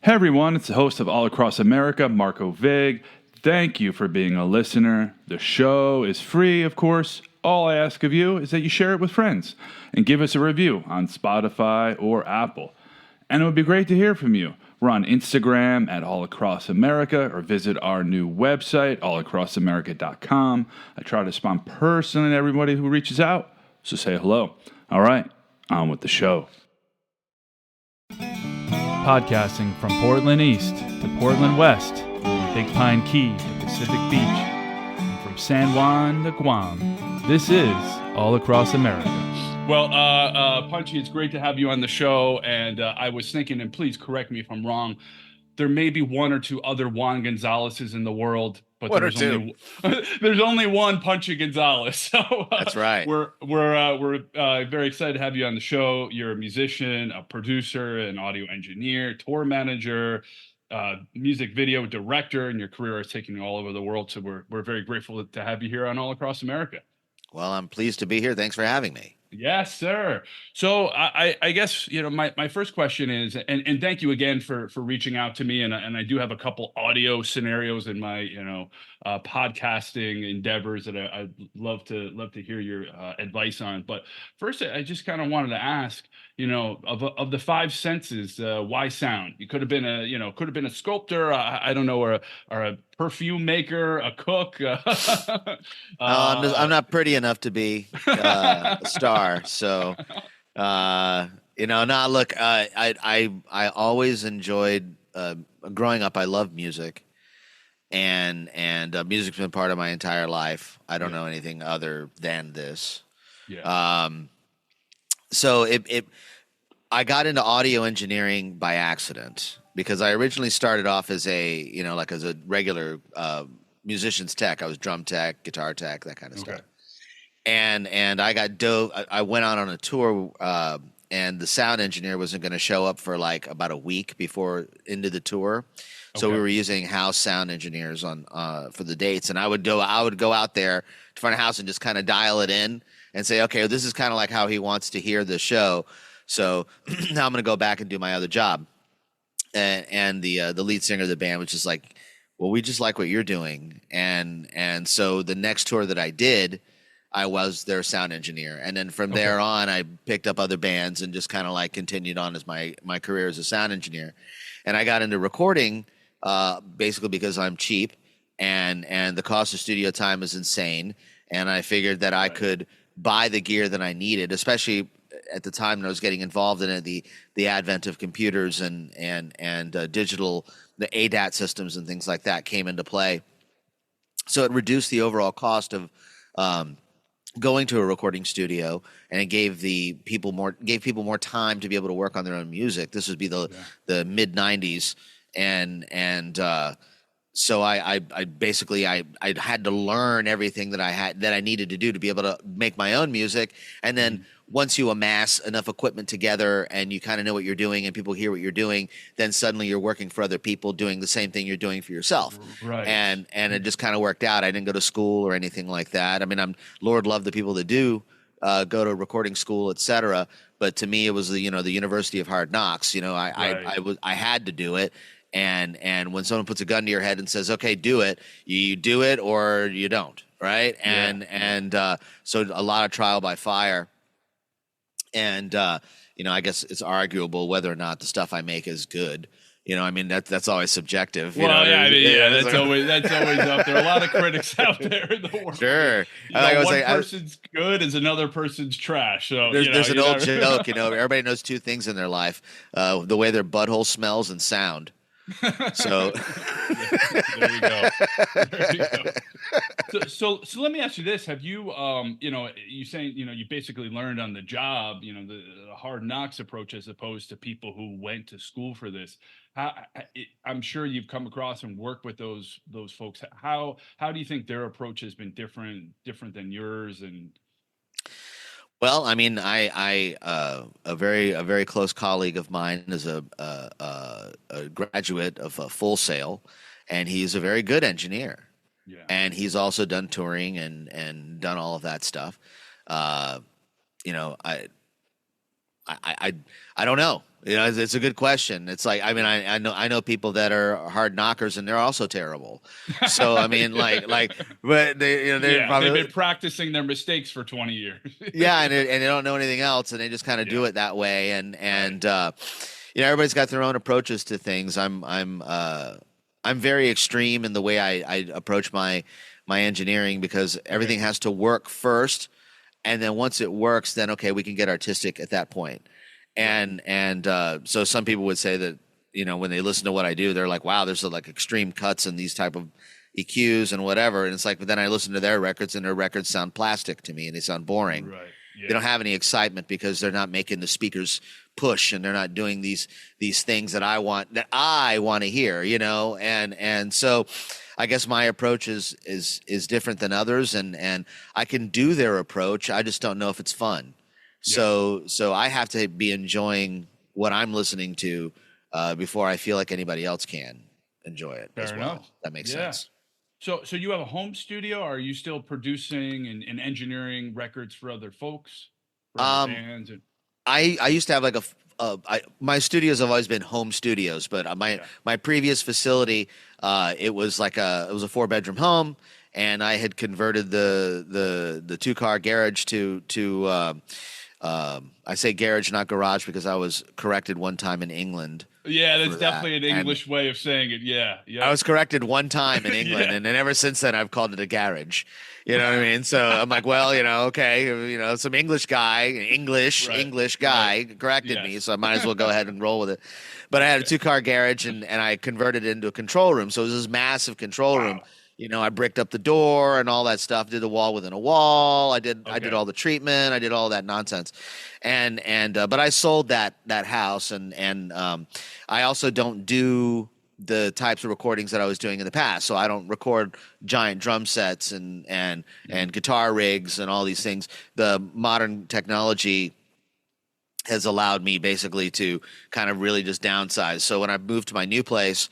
Hey everyone, it's the host of All Across America, Marco Vig. Thank you for being a listener. The show is free, of course. All I ask of you is that you share it with friends and give us a review on Spotify or Apple. And it would be great to hear from you. We're on Instagram at All Across America or visit our new website, allacrossamerica.com. I try to respond personally to everybody who reaches out, so say hello. All right, on with the show. Podcasting from Portland East to Portland West, from Big Pine Key to Pacific Beach, and from San Juan to Guam, this is All Across America. Well, Punchy, it's great to have you on the show, and I was thinking, and please correct me if I'm wrong, there may be one or two other Juan Gonzalez's in the world, but there's only one Punchy Gonzalez. So that's right. We're very excited to have you on the show. You're a musician, a producer, an audio engineer, tour manager, music video director, and your career is taking you all over the world. So we're very grateful to have you here on All Across America. Well, I'm pleased to be here. Thanks for having me. Yes, sir. So I guess, my first question is, and thank you again for reaching out to me. And I do have a couple audio scenarios in my, podcasting endeavors that I'd love to hear your advice on. But first, I just kind of wanted to ask, of the five senses, why sound? You could have been a sculptor, I don't know, or a perfume maker, a cook. I'm not pretty enough to be a star. So, look, I always enjoyed, growing up, I loved music, and music's been part of my entire life. I don't know anything other than this. Yeah. So I got into audio engineering by accident because I originally started off as as a regular musician's tech. I was drum tech, guitar tech, that kind of stuff. And I went out on a tour, and the sound engineer wasn't going to show up for like about a week before into the tour. So we were using house sound engineers on for the dates, and I would go out there to find a house and just kind of dial it in and say, okay, this is kind of like how he wants to hear the show. So now I'm going to go back and do my other job. And the lead singer of the band was just like, well, we just like what you're doing. And so the next tour that I did, I was their sound engineer. And then from there on, I picked up other bands and just kind of like continued on as my career as a sound engineer. And I got into recording basically because I'm cheap and the cost of studio time is insane. And I figured that I could buy the gear that I needed, especially at the time that I was getting involved in it, the advent of computers and digital, the ADAT systems and things like that came into play. So it reduced the overall cost of going to a recording studio, and it gave people more time to be able to work on their own music. This would be the mid '90s, and so I basically had to learn everything that I needed to do to be able to make my own music. And then once you amass enough equipment together and you kind of know what you're doing and people hear what you're doing, then suddenly you're working for other people doing the same thing you're doing for yourself. Right. And it just kind of worked out. I didn't go to school or anything like that. I mean, Lord love the people that do go to recording school, etc. But to me, it was the University of Hard Knocks. I had to do it. And when someone puts a gun to your head and says, okay, do it, you do it or you don't, right? So a lot of trial by fire. And, I guess it's arguable whether or not the stuff I make is good. That's always subjective. That's always up there. A lot of critics out there in the world. Sure. One person's good is another person's trash. So there's an old joke, everybody knows two things in their life, the way their butthole smells and sound. So there you go. So let me ask you this: have you, you saying, you basically learned on the job, the hard knocks approach as opposed to people who went to school for this. I'm sure you've come across and worked with those folks. How do you think their approach has been different than yours? And well, I mean, a very close colleague of mine is a graduate of Full Sail, and he's a very good engineer. Yeah. And he's also done touring and done all of that stuff. I don't know. You know, it's a good question. It's like, I mean, I know people that are hard knockers and they're also terrible. So I mean, but they, you know, they're Yeah, they've probably been practicing their mistakes for 20 years. yeah, and they don't know anything else, and they just kind of do Yeah. it that way. And you know, everybody's got their own approaches to things. I'm very extreme in the way I approach my engineering because everything has to work first, and then once it works, then okay, we can get artistic at that point. And so some people would say that, you know, when they listen to what I do, they're like, wow, there's like extreme cuts and these type of EQs and whatever. And it's like, but then I listen to their records and their records sound plastic to me and they sound boring. Right. Yeah. They don't have any excitement because they're not making the speakers push and they're not doing these things that I want to hear, you know. And so I guess my approach is different than others, and I can do their approach. I just don't know if it's fun. So I have to be enjoying what I'm listening to before I feel like anybody else can enjoy it as Fair well. enough. That makes Yeah. sense. So you have a home studio? Or are you still producing and engineering records for other folks, for other Um, bands? And I used to have like my studios have always been home studios, but my previous facility it was like it was a 4-bedroom home, and I had converted the 2-car garage to I say garage, not garage, because I was corrected one time in England. yeah, that's For that. definitely an And English way of saying it. Yeah. Yeah. I was corrected one time in England, Yeah. and then ever since then I've called it a garage. You know what I mean? So I'm like, well, you know, okay, you know, some English guy corrected me, Yes. so I might as well go ahead and roll with it. But I had a 2-car garage, and I converted it into a control room. So it was this massive control room. You know, I bricked up the door and all that stuff. Did the wall within a wall. I did all the treatment. I did all that nonsense, but I sold that house, and I also don't do the types of recordings that I was doing in the past. So I don't record giant drum sets and guitar rigs and all these things. The modern technology has allowed me basically to kind of really just downsize. So when I moved to my new place,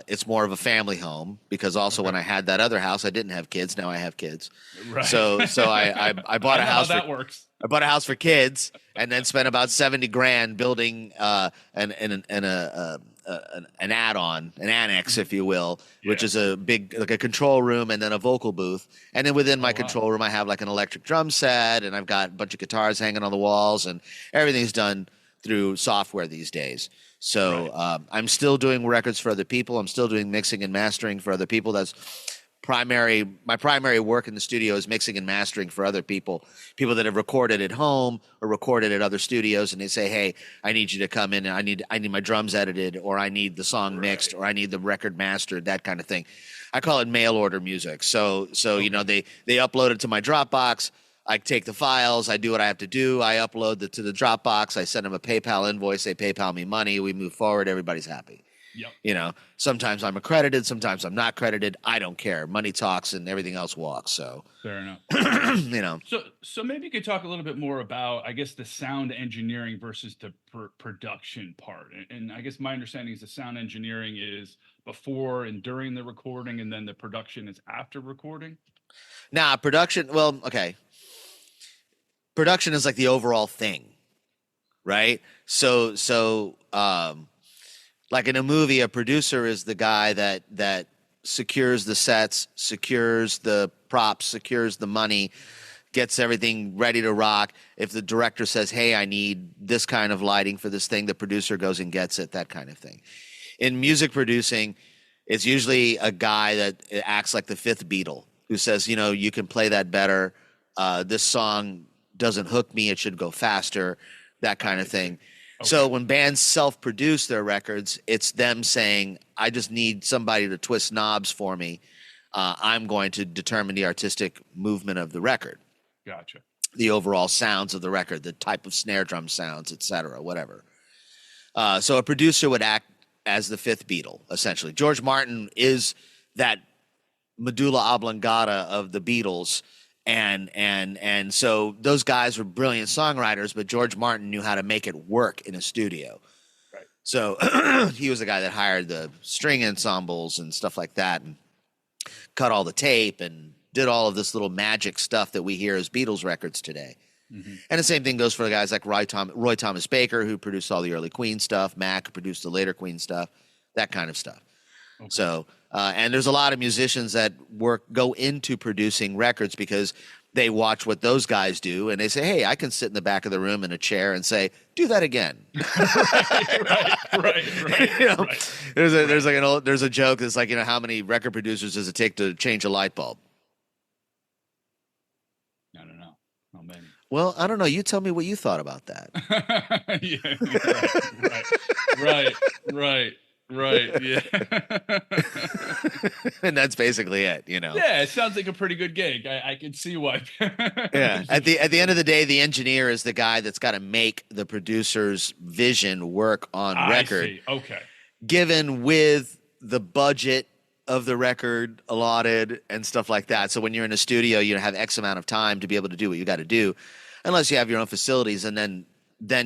it's more of a family home because also when I had that other house, I didn't have kids. Now I have kids. Right. So I bought a house. That works. I bought a house for kids and then spent about 70 grand building an add-on, an annex, if you will, which is a big, like a control room and then a vocal booth. And then within my control room, I have like an electric drum set, and I've got a bunch of guitars hanging on the walls, and everything's done through software these days. So I'm still doing records for other people. I'm still doing mixing and mastering for other people. That's my primary work in the studio is mixing and mastering for other people that have recorded at home or recorded at other studios, and they say, hey, I need you to come in and I need my drums edited, or I need the song mixed, or I need the record mastered, that kind of thing. I call it mail order music. So you know, they upload it to my Dropbox. I take the files, I do what I have to do, I upload it to the Dropbox, I send them a PayPal invoice, they PayPal me money, we move forward, everybody's happy. Yep. You know, sometimes I'm accredited, sometimes I'm not credited. I don't care. Money talks and everything else walks. So Fair enough. you know. So maybe you could talk a little bit more about, I guess, the sound engineering versus the production part. And I guess my understanding is the sound engineering is before and during the recording, and then the production is after recording. Nah, production. Well, okay. Production is like the overall thing, right? So like in a movie, a producer is the guy that secures the sets, secures the props, secures the money, gets everything ready to rock. If the director says, hey, I need this kind of lighting for this thing, the producer goes and gets it, that kind of thing. In music producing, it's usually a guy that acts like the fifth Beatle who says, you know, you can play that better. This song doesn't hook me. It should go faster, that kind of thing. Okay. So when bands self-produce their records, it's them saying, I just need somebody to twist knobs for me. I'm going to determine the artistic movement of the record. Gotcha. The overall sounds of the record, the type of snare drum sounds, et cetera, whatever. So a producer would act as the fifth Beatle, essentially. George Martin is that medulla oblongata of the Beatles. And so those guys were brilliant songwriters, but George Martin knew how to make it work in a studio. Right. So he was the guy that hired the string ensembles and stuff like that, and cut all the tape and did all of this little magic stuff that we hear as Beatles records today. And the same thing goes for the guys like Roy Thomas Baker, who produced all the early Queen stuff, Mac, who produced the later Queen stuff, that kind of stuff. Okay. So, and there's a lot of musicians that go into producing records because they watch what those guys do, and they say, "Hey, I can sit in the back of the room in a chair and say, do that again." right. You know, right. There's a joke that's like, how many record producers does it take to change a light bulb? I don't know. Oh, man. Well, I don't know. You tell me what you thought about that. Right. Yeah. And that's basically it, Yeah, it sounds like a pretty good gig. I can see why. Yeah. At the end of the day, the engineer is the guy that's got to make the producer's vision work on record. I see. Okay. Given with the budget of the record allotted and stuff like that. So when you're in a studio, you have X amount of time to be able to do what you got to do, unless you have your own facilities, and then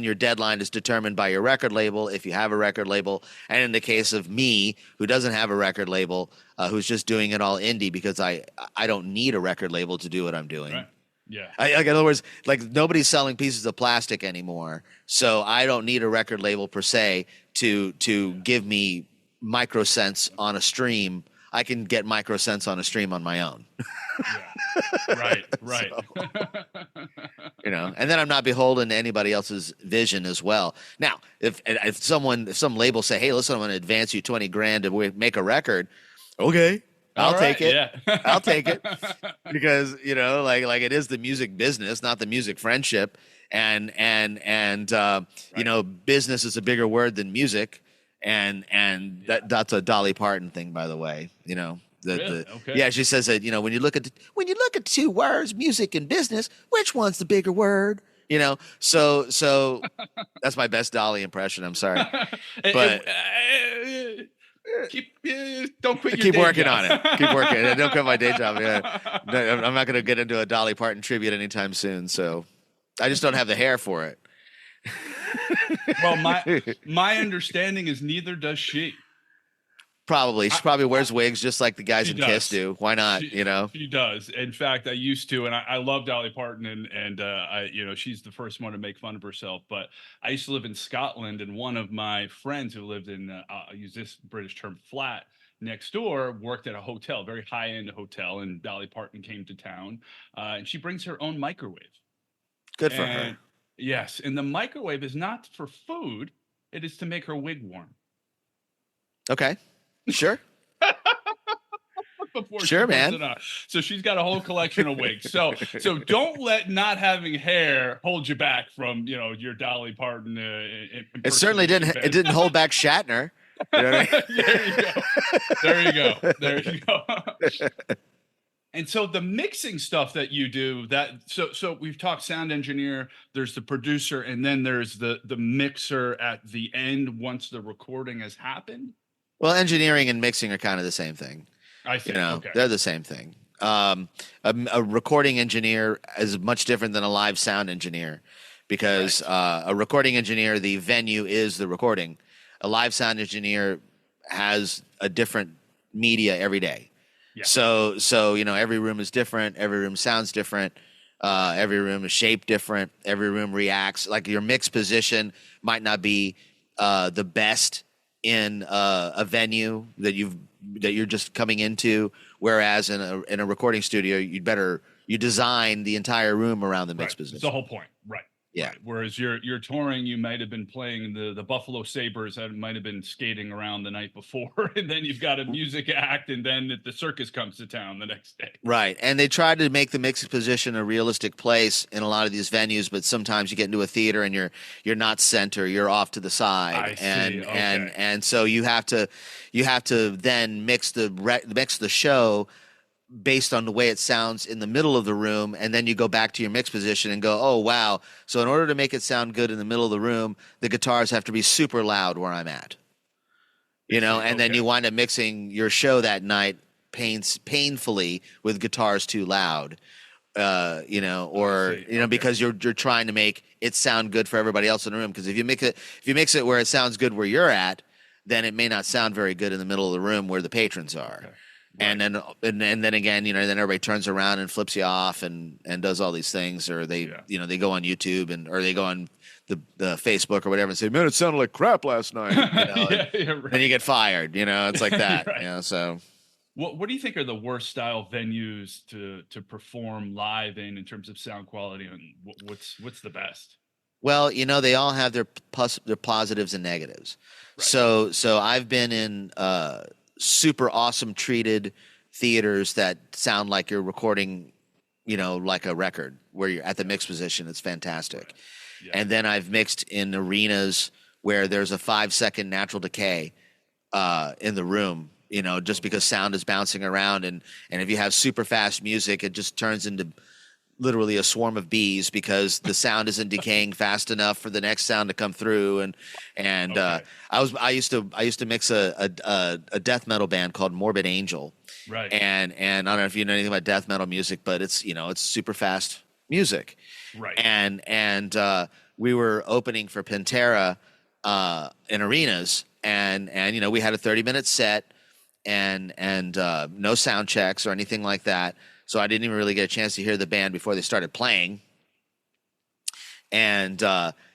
your deadline is determined by your record label, if you have a record label. And in the case of me, who doesn't have a record label, who's just doing it all indie because I don't need a record label to do what I'm doing. Right. Yeah. In other words, like nobody's selling pieces of plastic anymore, so I don't need a record label per se to give me microcents on a stream. I can get microcents on a stream on my own. Yeah. Right. So, and then I'm not beholden to anybody else's vision as well. Now, if some label say, "Hey, listen, I'm going to advance you $20,000 to make a record," okay, I'll take it. Yeah. I'll take it because like it is the music business, not the music friendship, and business is a bigger word than music, and that's a Dolly Parton thing, by the way. Really? Okay. Yeah, she says that when you look at two words, music and business, which one's the bigger word? So that's my best Dolly impression. I'm sorry, but don't quit. Keep working on it. Keep working. Don't quit my day job. Yeah, I'm not going to get into a Dolly Parton tribute anytime soon. So I just don't have the hair for it. Well, my understanding is neither does she. Probably. She probably wears wigs just like the guys in Kiss do. Why not? She does. In fact, I used to, and I love Dolly Parton, and she's the first one to make fun of herself. But I used to live in Scotland, and one of my friends who lived in, I'll use this British term, flat next door, worked at a hotel, very high-end hotel, and Dolly Parton came to town, and she brings her own microwave. Good for her. Yes, and the microwave is not for food; it is to make her wig warm. Okay. Sure. Sure, man. So she's got a whole collection of wigs. So don't let not having hair hold you back from your Dolly Parton. It certainly didn't. It didn't hold back Shatner. You know what I mean? There you go. And so the mixing stuff that you do, so we've talked sound engineer, there's the producer, and then there's the mixer at the end once the recording has happened. Well, engineering and mixing are kind of the same thing. I see. Okay. They're the same thing. A recording engineer is much different than a live sound engineer because a recording engineer, the venue is the recording. A live sound engineer has a different media every day. Yeah. So every room is different. Every room sounds different. Every room is shaped different. Every room reacts. Like your mix position might not be the best in a venue that you're just coming into, whereas in a recording studio you design the entire room around the mix position. That's the whole point, right? Yeah. Right. Whereas you're touring, you might have been playing the Buffalo Sabres that might have been skating around the night before, and then you've got a music act, and then the circus comes to town the next day. Right. And they try to make the mix position a realistic place in a lot of these venues, but sometimes you get into a theater and you're not center, you're off to the side. And so you have to then mix the show based on the way it sounds in the middle of the room, and then you go back to your mix position and go, oh, wow. So in order to make it sound good in the middle of the room, the guitars have to be super loud where I'm at. And then you wind up mixing your show that night painfully with guitars too loud, because you're trying to make it sound good for everybody else in the room. Because if you mix it where it sounds good where you're at, then it may not sound very good in the middle of the room where the patrons are. Okay. And then again, then everybody turns around and flips you off and does all these things, or they they go on YouTube or they go on the Facebook or whatever and say, "Man, it sounded like crap last night." Then you get fired. It's like that. Right. So. What do you think are the worst style venues to perform live in terms of sound quality, and what's the best? Well, they all have their positives and negatives. Right. So I've been in super awesome treated theaters that sound like you're recording, like a record where you're at the mix position. It's fantastic. Right. Yeah. And then I've mixed in arenas where there's a 5-second natural decay in the room, just because sound is bouncing around. And if you have super fast music, it just turns into literally a swarm of bees because the sound isn't decaying fast enough for the next sound to come through. Okay. I used to mix a death metal band called Morbid Angel. Right. And I don't know if you know anything about death metal music, but it's super fast music. Right. And we were opening for Pantera in arenas, and we had a 30-minute set and no sound checks or anything like that. So I didn't even really get a chance to hear the band before they started playing. And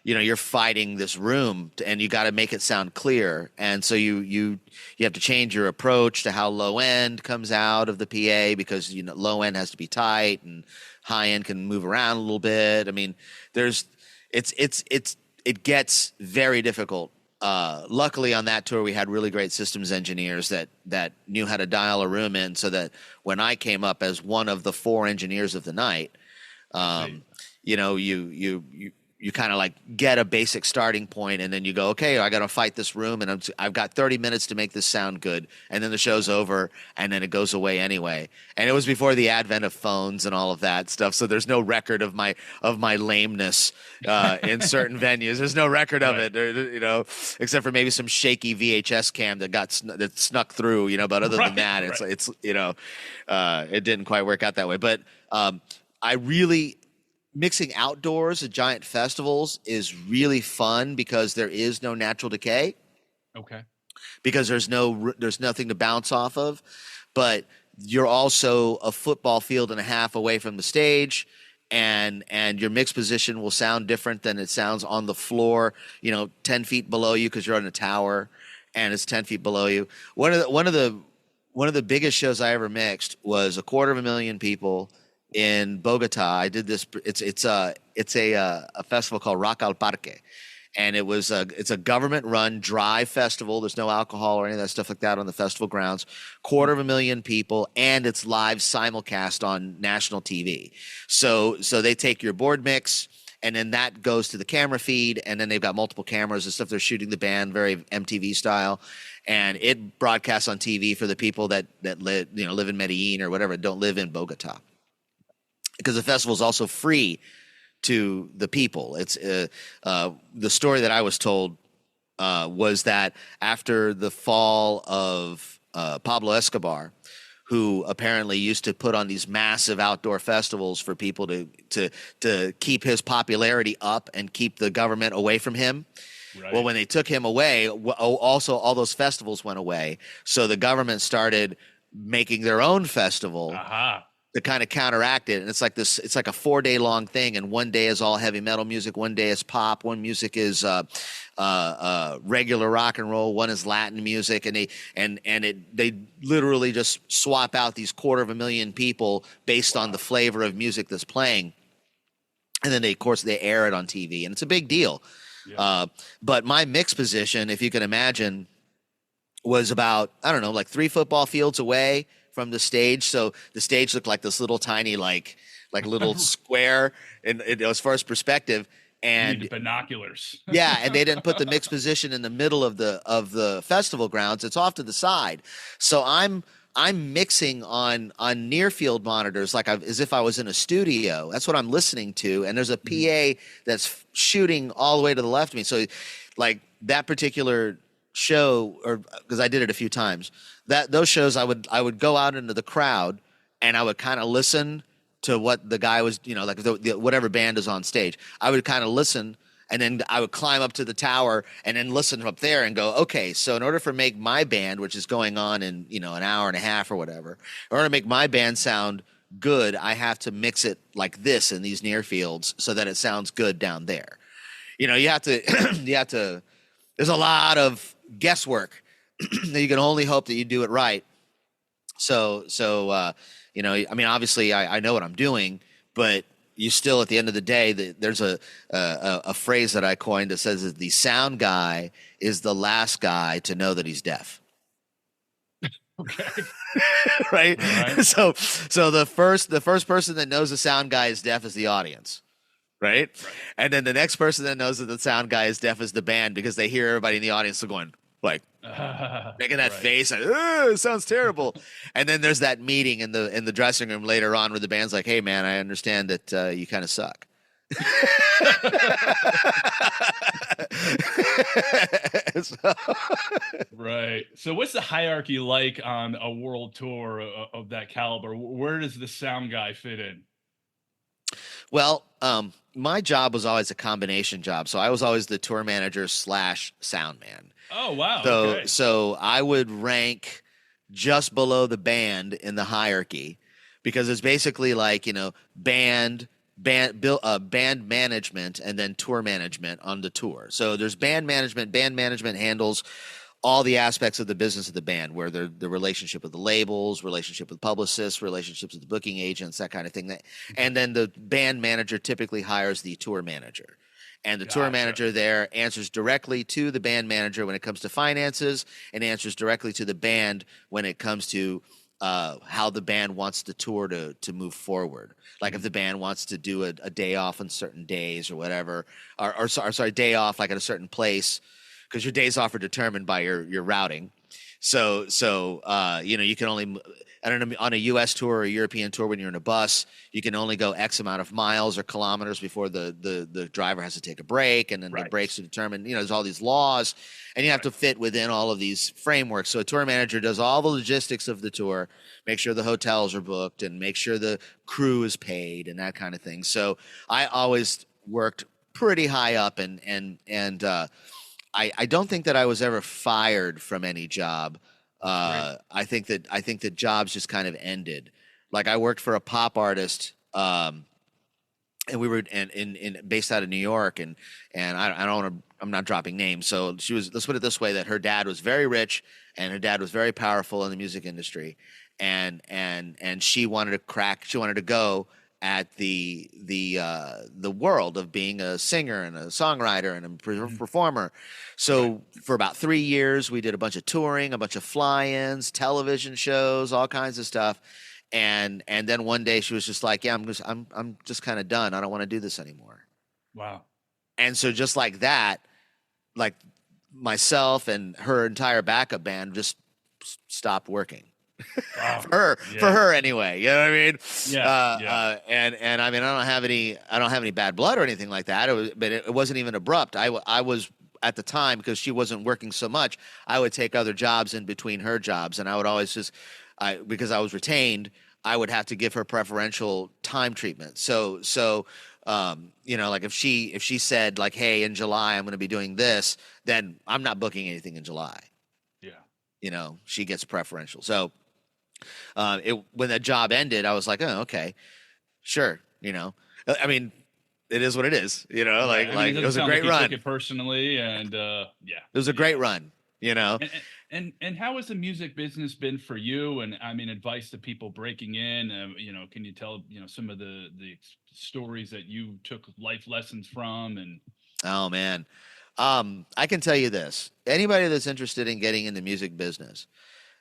you're fighting this room, and you got to make it sound clear. And so you have to change your approach to how low end comes out of the PA, because low end has to be tight and high end can move around a little bit. I mean, it gets very difficult. Luckily on that tour, we had really great systems engineers that knew how to dial a room in, so that when I came up as one of the 4 engineers of the night, you kind of like get a basic starting point, and then you go, okay, I got to fight this room, and I've got 30 minutes to make this sound good, and then the show's over, and then it goes away anyway. And it was before the advent of phones and all of that stuff, so there's no record of my lameness in certain venues. There's no record of it, except for maybe some shaky VHS cam that snuck through, but other than that, it's it didn't quite work out that way. But I really. Mixing outdoors at giant festivals is really fun because there is no natural decay. Okay. Because there's nothing to bounce off of, but you're also a football field and a half away from the stage, and your mix position will sound different than it sounds on the floor, 10 feet below you, because you're on a tower and it's 10 feet below you. One of the biggest shows I ever mixed was 250,000 people in Bogota. I did this. It's a festival called Rock al Parque, and it's a government run dry festival. There's no alcohol or any of that stuff like that on the festival grounds. 250,000 people, and it's live simulcast on national TV. So they take your board mix, and then that goes to the camera feed, and then they've got multiple cameras and stuff. They're shooting the band very MTV style, and it broadcasts on TV for the people that live in Medellin or whatever, don't live in Bogota. Because the festival is also free to the people. It's the story that I was told was that after the fall of Pablo Escobar, who apparently used to put on these massive outdoor festivals for people to keep his popularity up and keep the government away from him. Right. Well, when they took him away, also all those festivals went away. So the government started making their own festival. Uh-huh. To kind of counteract it. And it's like a 4-day long thing. And one day is all heavy metal music. One day is pop. One music is regular rock and roll. One is Latin music. And they literally just swap out these 250,000 people based on the flavor of music that's playing. And then they air it on TV, and it's a big deal. Yeah. But my mix position, if you can imagine, was about, I don't know, like 3 football fields away from the stage. So the stage looked like this little tiny, like little square as far as perspective. And you need binoculars. Yeah. And they didn't put the mix position in the middle of the festival grounds. It's off to the side. So I'm mixing on near field monitors, as if I was in a studio. That's what I'm listening to. And there's a PA that's shooting all the way to the left of me. So like that particular show, or because I did it a few times, those shows I would go out into the crowd, and I would kind of listen to what the guy was, whatever band is on stage. I would kind of listen And then I would climb up to the tower and then listen from up there and go, okay, so in order for make my band, which is going on in, an hour and a half or whatever, in order to make my band sound good, I have to mix it like this in these near fields so that it sounds good down there. You have to, there's a lot of guesswork that you can only hope that you do it right. So, I mean, obviously I know what I'm doing, but you still, at the end of the day, there's a phrase that I coined that says that the sound guy is the last guy to know that he's deaf. Okay. Right? Right. So the first person that knows the sound guy is deaf is the audience. Right? And then the next person that knows that the sound guy is deaf is the band, because they hear everybody in the audience going like making that face like, it sounds terrible. And then there's that meeting in the dressing room later on where the band's like, hey man, I understand that you kind of suck. Right. So what's the hierarchy like on a world tour of that caliber? Where does the sound guy fit in? Well, my job was always a combination job. So I was always the tour manager / sound man. Oh, wow. So, Okay. so I would rank just below the band in the hierarchy, because it's basically like, band management and then tour management on the tour. So there's band management. Band management handles all the aspects of the business of the band, where the relationship with the labels, relationship with publicists, relationships with the booking agents, that kind of thing. And then the band manager typically hires the tour manager. And the tour manager there answers directly to the band manager when it comes to finances, and answers directly to the band when it comes to how the band wants the tour to move forward. Like if the band wants to do a day off on certain days or whatever, or day off like at a certain place, because your days off are determined by your routing. So you can only, I don't know, on a U.S. tour or a European tour, when you're in a bus, you can only go X amount of miles or kilometers before the driver has to take a break, and then the breaks are determined. There's all these laws, and you have to fit within all of these frameworks. So a tour manager does all the logistics of the tour, make sure the hotels are booked, and make sure the crew is paid and that kind of thing. So I always worked pretty high up, and I don't think that I was ever fired from any job. I think that jobs just kind of ended. Like I worked for a pop artist, and we were based out of New York, and I don't want to. I'm not dropping names. So she was. Let's put it this way: that her dad was very rich, and her dad was very powerful in the music industry, and she wanted to crack. She wanted to go at the world of being a singer and a songwriter and a performer. So for about 3 years, we did a bunch of touring, a bunch of fly-ins, television shows, all kinds of stuff. And then one day she was just like, yeah, I'm just kind of done. I don't want to do this anymore. Wow. And so just like that, like myself and her entire backup band just stopped working. Wow. For her anyway, you know what I mean? Yeah. And I mean, I don't have any bad blood or anything like that. But it wasn't even abrupt. I was at the time, because she wasn't working so much, I would take other jobs in between her jobs, and I would always because I was retained, I would have to give her preferential time treatment. So like if she said like, hey, in July I'm going to be doing this, then I'm not booking anything in July. Yeah. She gets preferential. So when that job ended, I was like, oh, okay, sure. I mean, it is what it is. It was a great run. Took it personally, and it was a great run. And how has the music business been for you? And I mean, advice to people breaking in. Can you tell some of the stories that you took life lessons from? And oh man, I can tell you this: anybody that's interested in getting in the music business,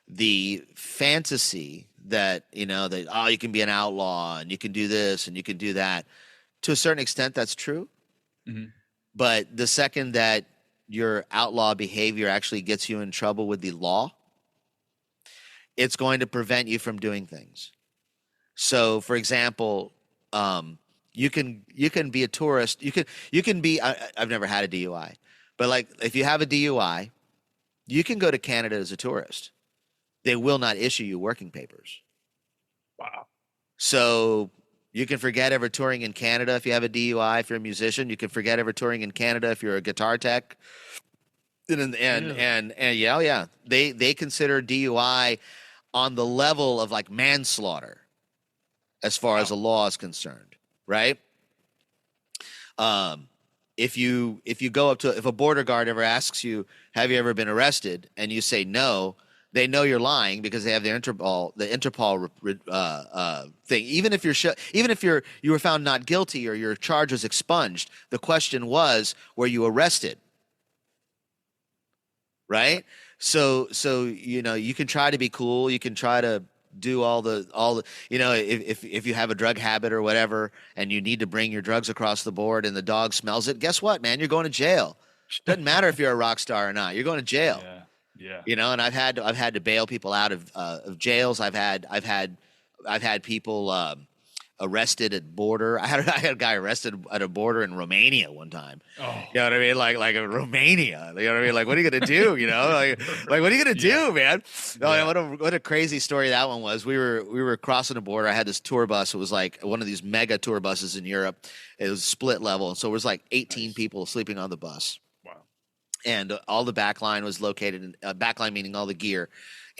the fantasy that you can be an outlaw and you can do this and you can do that, to a certain extent that's true. Mm-hmm. But the second that your outlaw behavior actually gets you in trouble with the law, it's going to prevent you from doing things. So for example, you can be a tourist, you can be I've never had a DUI, but like if you have a DUI, you can go to Canada as a tourist. They will not issue you working papers. Wow. So You can forget ever touring in Canada if you have a DUI. If you're a musician, you can forget ever touring in Canada if you're a guitar tech. And yeah, oh, yeah, they consider DUI on the level of like manslaughter as far as the law is concerned, right? If you go up to if a border guard ever asks you, "Have you ever been arrested?" and you say no, they know you're lying because they have the Interpol thing. Even if you were found not guilty or your charge was expunged, the question was, were you arrested? Right? So you can try to be cool, you can try to do all the if you have a drug habit or whatever and you need to bring your drugs across the board and the dog smells it, guess what, man? You're going to jail. Doesn't matter if you're a rock star or not. You're going to jail. Yeah. And I've had to bail people out of jails. I've had people arrested at border. I had a guy arrested at a border in Romania one time. Oh. You know what I mean? Like in Romania. You know what I mean? Like, what are you gonna do? Like what are you gonna do, man? Oh, what a crazy story that one was. We were crossing the border. I had this tour bus. It was like one of these mega tour buses in Europe. It was split level, and so it was like 18 people sleeping on the bus. Wow. And all the backline was located in backline, meaning all the gear,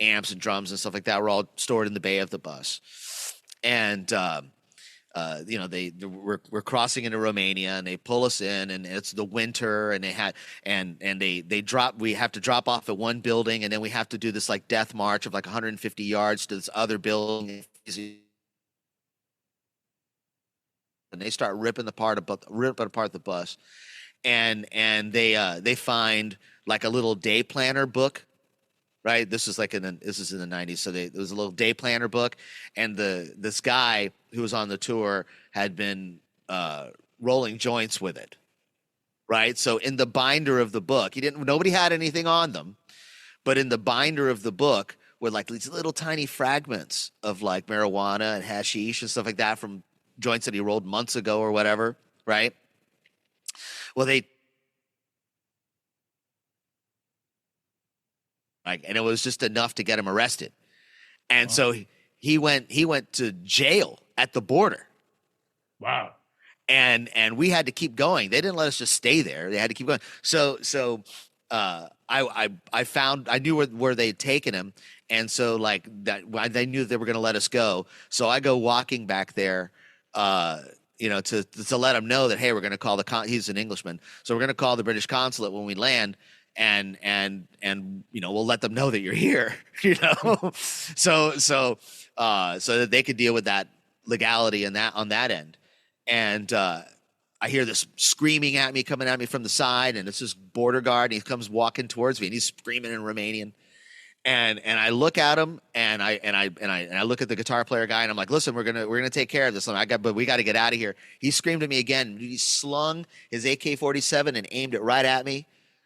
amps and drums and stuff like that, were all stored in the bay of the bus. And we're crossing into Romania and they pull us in and it's the winter and we have to drop off at one building and then we have to do this like death march of like 150 yards to this other building. And they start ripping apart the bus. And they find like a little day planner book. Right, this is in the 90s. So there was a little day planner book, and this guy who was on the tour had been rolling joints with it. Right, so in the binder of the book, nobody had anything on them, but in the binder of the book were like these little tiny fragments of like marijuana and hashish and stuff like that from joints that he rolled months ago or whatever. Right, well and it was just enough to get him arrested. And so he went to jail at the border. Wow. And we had to keep going. They didn't let us just stay there. They had to keep going. So I knew where they'd taken him. And so like that, they knew they were going to let us go. So I go walking back there, to let him know that, hey, we're going to call he's an Englishman. So we're going to call the British consulate when we land. And we'll let them know that you're here, so that they could deal with that legality and that on that end. And I hear this screaming at me, coming at me from the side, and it's this border guard, and he comes walking towards me, and he's screaming in Romanian. And I look at him, and I look at the guitar player guy, and I'm like, listen, we're gonna take care of this. But we got to get out of here. He screamed at me again. He slung his AK-47 and aimed it right at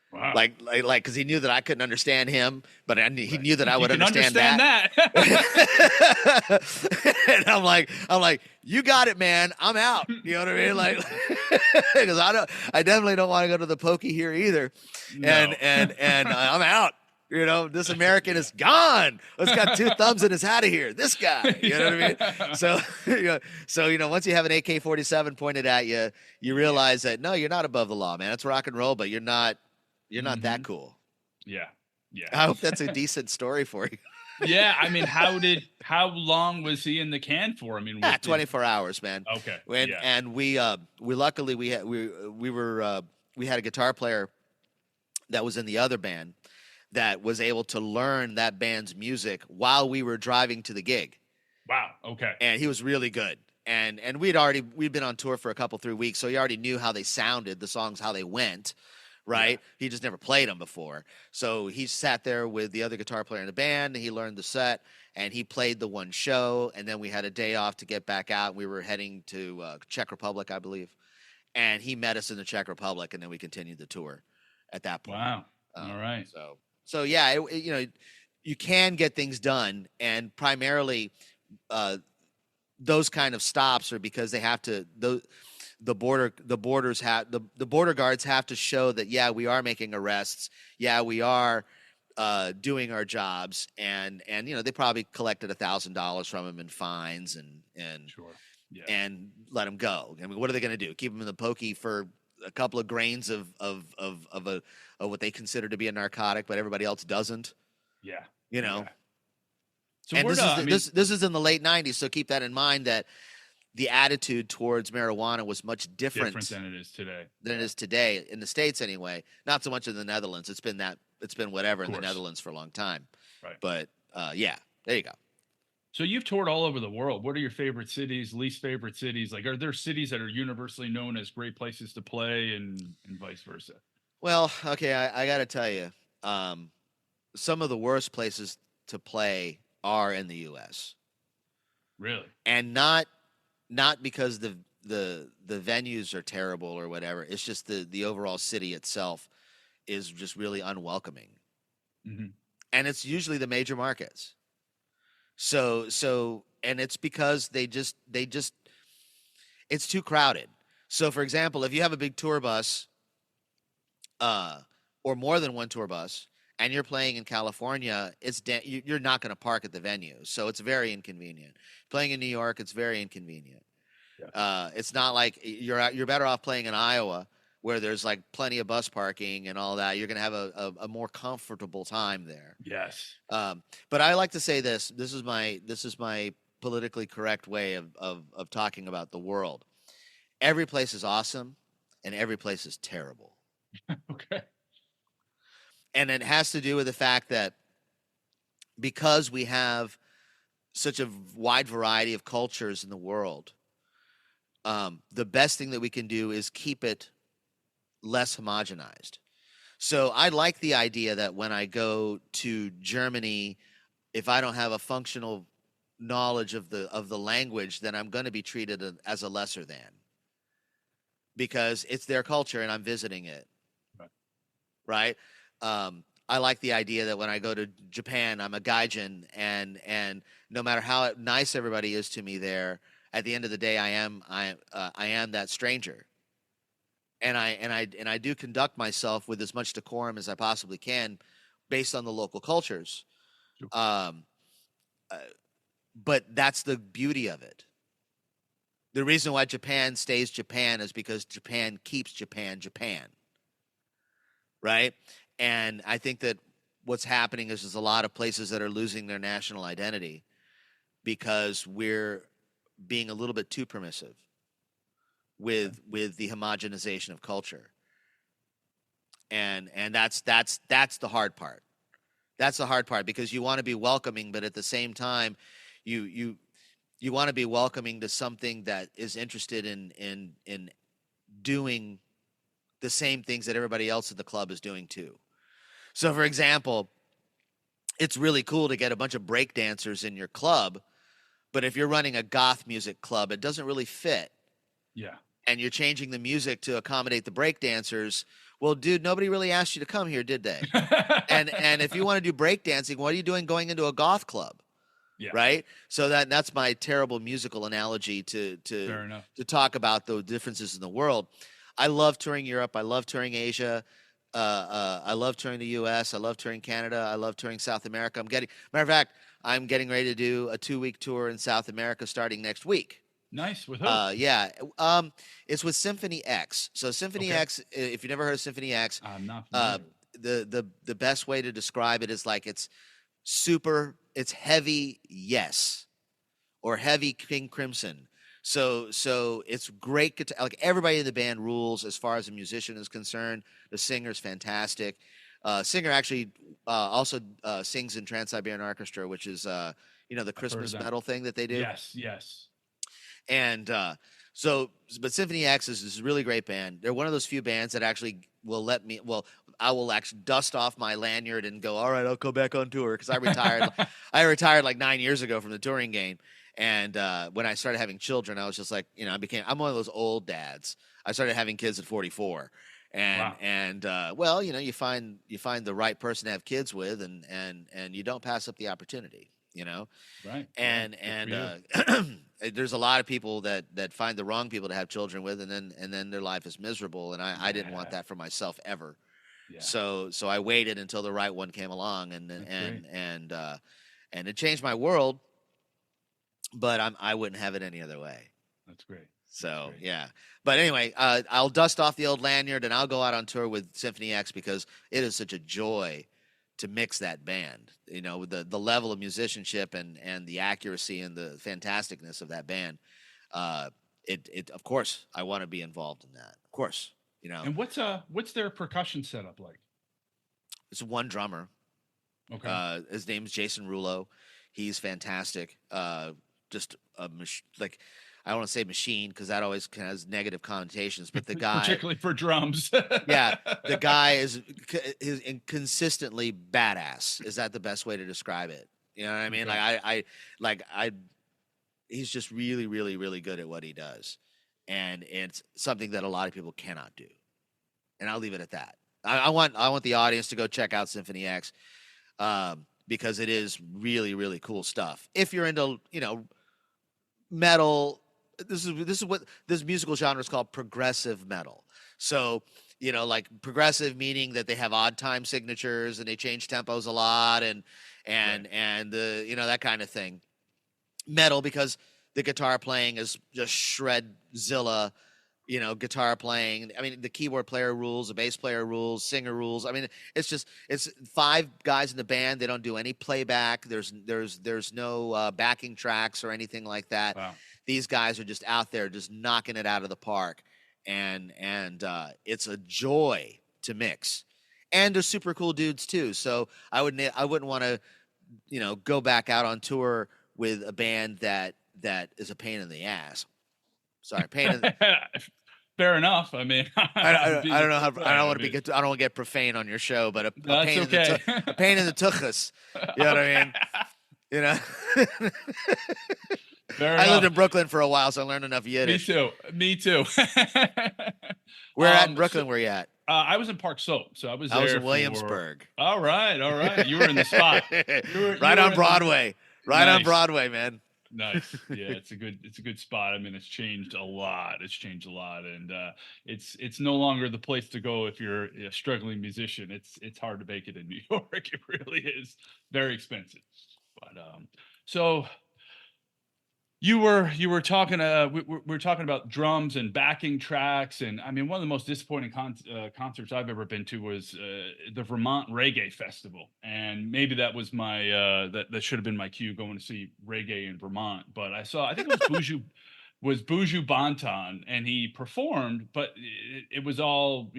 Wow. Like, because he knew that I couldn't understand him, but he knew that I would understand that. And I'm like, you got it, man. I'm out. You know what I mean? Like, because I definitely don't want to go to the pokey here either. No. And I'm out. This American is gone. Let's got two thumbs in his hat of here. This guy, you know what I mean? So, once you have an AK-47 pointed at you, you realize that no, you're not above the law, man. It's rock and roll, but you're not that cool. Yeah. I hope that's a decent story for you. Yeah, I mean, how long was he in the can for? I mean, 24 hours, man. Okay. And we luckily we had a guitar player that was in the other band that was able to learn that band's music while we were driving to the gig. Wow. Okay. And he was really good. And we'd been on tour for 3 weeks, so he already knew how they sounded, the songs, how they went. Right. Yeah. He just never played them before. So he sat there with the other guitar player in the band. And he learned the set and he played the one show. And then we had a day off to get back out. We were heading to Czech Republic, I believe. And he met us in the Czech Republic. And then we continued the tour at that point. Wow. All right. So yeah, you can get things done. And primarily those kind of stops are because they have to the border guards have to show that, yeah, we are making arrests. Yeah, we are doing our jobs. And they probably collected $1,000 from him in fines and sure. Yeah. and let them go. I mean, what are they going to do? Keep them in the pokey for a couple of grains of what they consider to be a narcotic, but everybody else doesn't. Yeah. You know. Yeah. So And where this do is I mean? this is in the late '90s, so keep that in mind that the attitude towards marijuana was much Different than it is today. than it is today in the States anyway. Not so much in the Netherlands. It's been whatever in the Netherlands for a long time. Right. But yeah, there you go. So you've toured all over the world. What are your favorite cities, least favorite cities? Like, are there cities that are universally known as great places to play, and vice versa? Well, okay, I got to tell you, um, some of the worst places to play are in the U.S. Really? and not because the venues are terrible or whatever. It's just the overall city itself is just really unwelcoming, Mm-hmm. and it's usually the major markets. So and it's because they just it's too crowded. So for example, if you have a big tour bus, uh, or more than one tour bus, and you're playing in California, you're not going to park at the venue, so it's very inconvenient. Playing in New York, it's very inconvenient. Yeah. It's not like you're better off playing in Iowa where there's like plenty of bus parking and all that. You're going to have a more comfortable time there. Yes. But I like to say this. This is my politically correct way of talking about the world. Every place is awesome, and every place is terrible. Okay. And it has to do with the fact that because we have such a wide variety of cultures in the world, the best thing that we can do is keep it less homogenized. So I like the idea that when I go to Germany, if I don't have a functional knowledge of the language, then I'm going to be treated as a lesser than, because it's their culture and I'm visiting it. Right? I like the idea that when I go to Japan, I'm a gaijin, and no matter how nice everybody is to me there, at the end of the day, I am that stranger, and I do conduct myself with as much decorum as I possibly can, based on the local cultures. Um, but that's the beauty of it. The reason why Japan stays Japan is because Japan keeps Japan Japan. Right? And I think that what's happening is there's a lot of places that are losing their national identity because we're being a little bit too permissive with the homogenization of culture. And that's the hard part. That's the hard part, because you want to be welcoming, but at the same time, you want to be welcoming to something that is interested in doing the same things that everybody else in the club is doing too. So, for example, it's really cool to get a bunch of break dancers in your club, but if you're running a goth music club, it doesn't really fit. Yeah. And you're changing the music to accommodate the break dancers. Well, dude, nobody really asked you to come here, did they? and if you want to do break dancing, what are you doing going into a goth club? Yeah. Right? So that's my terrible musical analogy to talk about the differences in the world. I love touring Europe. I love touring Asia. I love touring the U.S. I love touring Canada. I love touring South America. Matter of fact, I'm getting ready to do a 2-week tour in South America starting next week. Nice. With who? Yeah. It's with Symphony X. So Symphony X, if you've never heard of Symphony X, I'm not familiar. The best way to describe it is like it's heavy Yes, or heavy King Crimson. So it's great guitar. Like, everybody in the band rules as far as a musician is concerned. The singer's fantastic. Singer actually also sings in Trans-Siberian Orchestra, which is the Christmas metal thing that they do. Yes. And but Symphony X is this really great band. They're one of those few bands that actually will let me. Well, I will actually dust off my lanyard and go, all right, I'll go back on tour, because I retired. I retired like 9 years ago from the touring game. And when I started having children, I was just like, I'm one of those old dads. I started having kids at 44, and well, you find the right person to have kids with, and you don't pass up the opportunity, Right. And there's a lot of people that find the wrong people to have children with, and then their life is miserable. And I didn't want that for myself ever. Yeah. So I waited until the right one came along, and it changed my world. But I wouldn't have it any other way. That's great. So Great. yeah, but anyway, I'll dust off the old lanyard and I'll go out on tour with Symphony X because it is such a joy to mix that band. You know, with the level of musicianship and the accuracy and the fantasticness of that band. It of course I want to be involved in that. Of course, you know, And what's their percussion setup like? it's one drummer. Okay. His name's Jason Rulo. He's fantastic. Just like I don't want to say machine because that always has negative connotations. But the guy, Particularly for drums. yeah, the guy is consistently badass. Is that the best way to describe it? You know what I mean? Okay. Like I, he's just really, really, really good at what he does, and it's something that a lot of people cannot do. And I'll leave it at that. I want the audience to go check out Symphony X. Because it is really, really cool stuff. If you're into, you know, metal, this is what this musical genre is called, progressive metal. So, you know, like progressive meaning that they have odd time signatures and they change tempos a lot and Right. and the you know that kind of thing. Metal because the guitar playing is just shredzilla, you know, guitar playing. I mean, the keyboard player rules, the bass player rules, singer rules. I mean, it's 5 guys in the band. They don't do any playback. There's no backing tracks or anything like that. Wow. These guys are just out there, just knocking it out of the park, and it's a joy to mix. And they're super cool dudes too. So I wouldn't want to, you know, go back out on tour with a band that is a pain in the ass. Sorry, pain in. Fair enough. I mean, I don't know how I don't want to mean, be I don't want to get profane on your show, but a that's pain okay. a pain in the tuchus. You know what I mean? You know. Fair I lived enough. in Brooklyn for a while, so I learned enough Me Yiddish. too. Me too. Where at in So, Brooklyn? Where you at? I was in Park Slope, so I was I was there in for. Williamsburg. All right, all right. You were in the spot. You Right were on in the. Broadway. Right on Nice. Broadway, man. Nice. Yeah, it's a good spot. I mean, it's changed a lot. It's changed a lot, and it's no longer the place to go if you're a struggling musician. It's hard to make it in New York. It really is very expensive. But so you were talking we were talking about drums and backing tracks, and I mean one of the most disappointing concerts I've ever been to was the Vermont Reggae Festival, and maybe that was my that should have been my cue going to see reggae in Vermont. But I think it was Buju Banton, and he performed, but it was all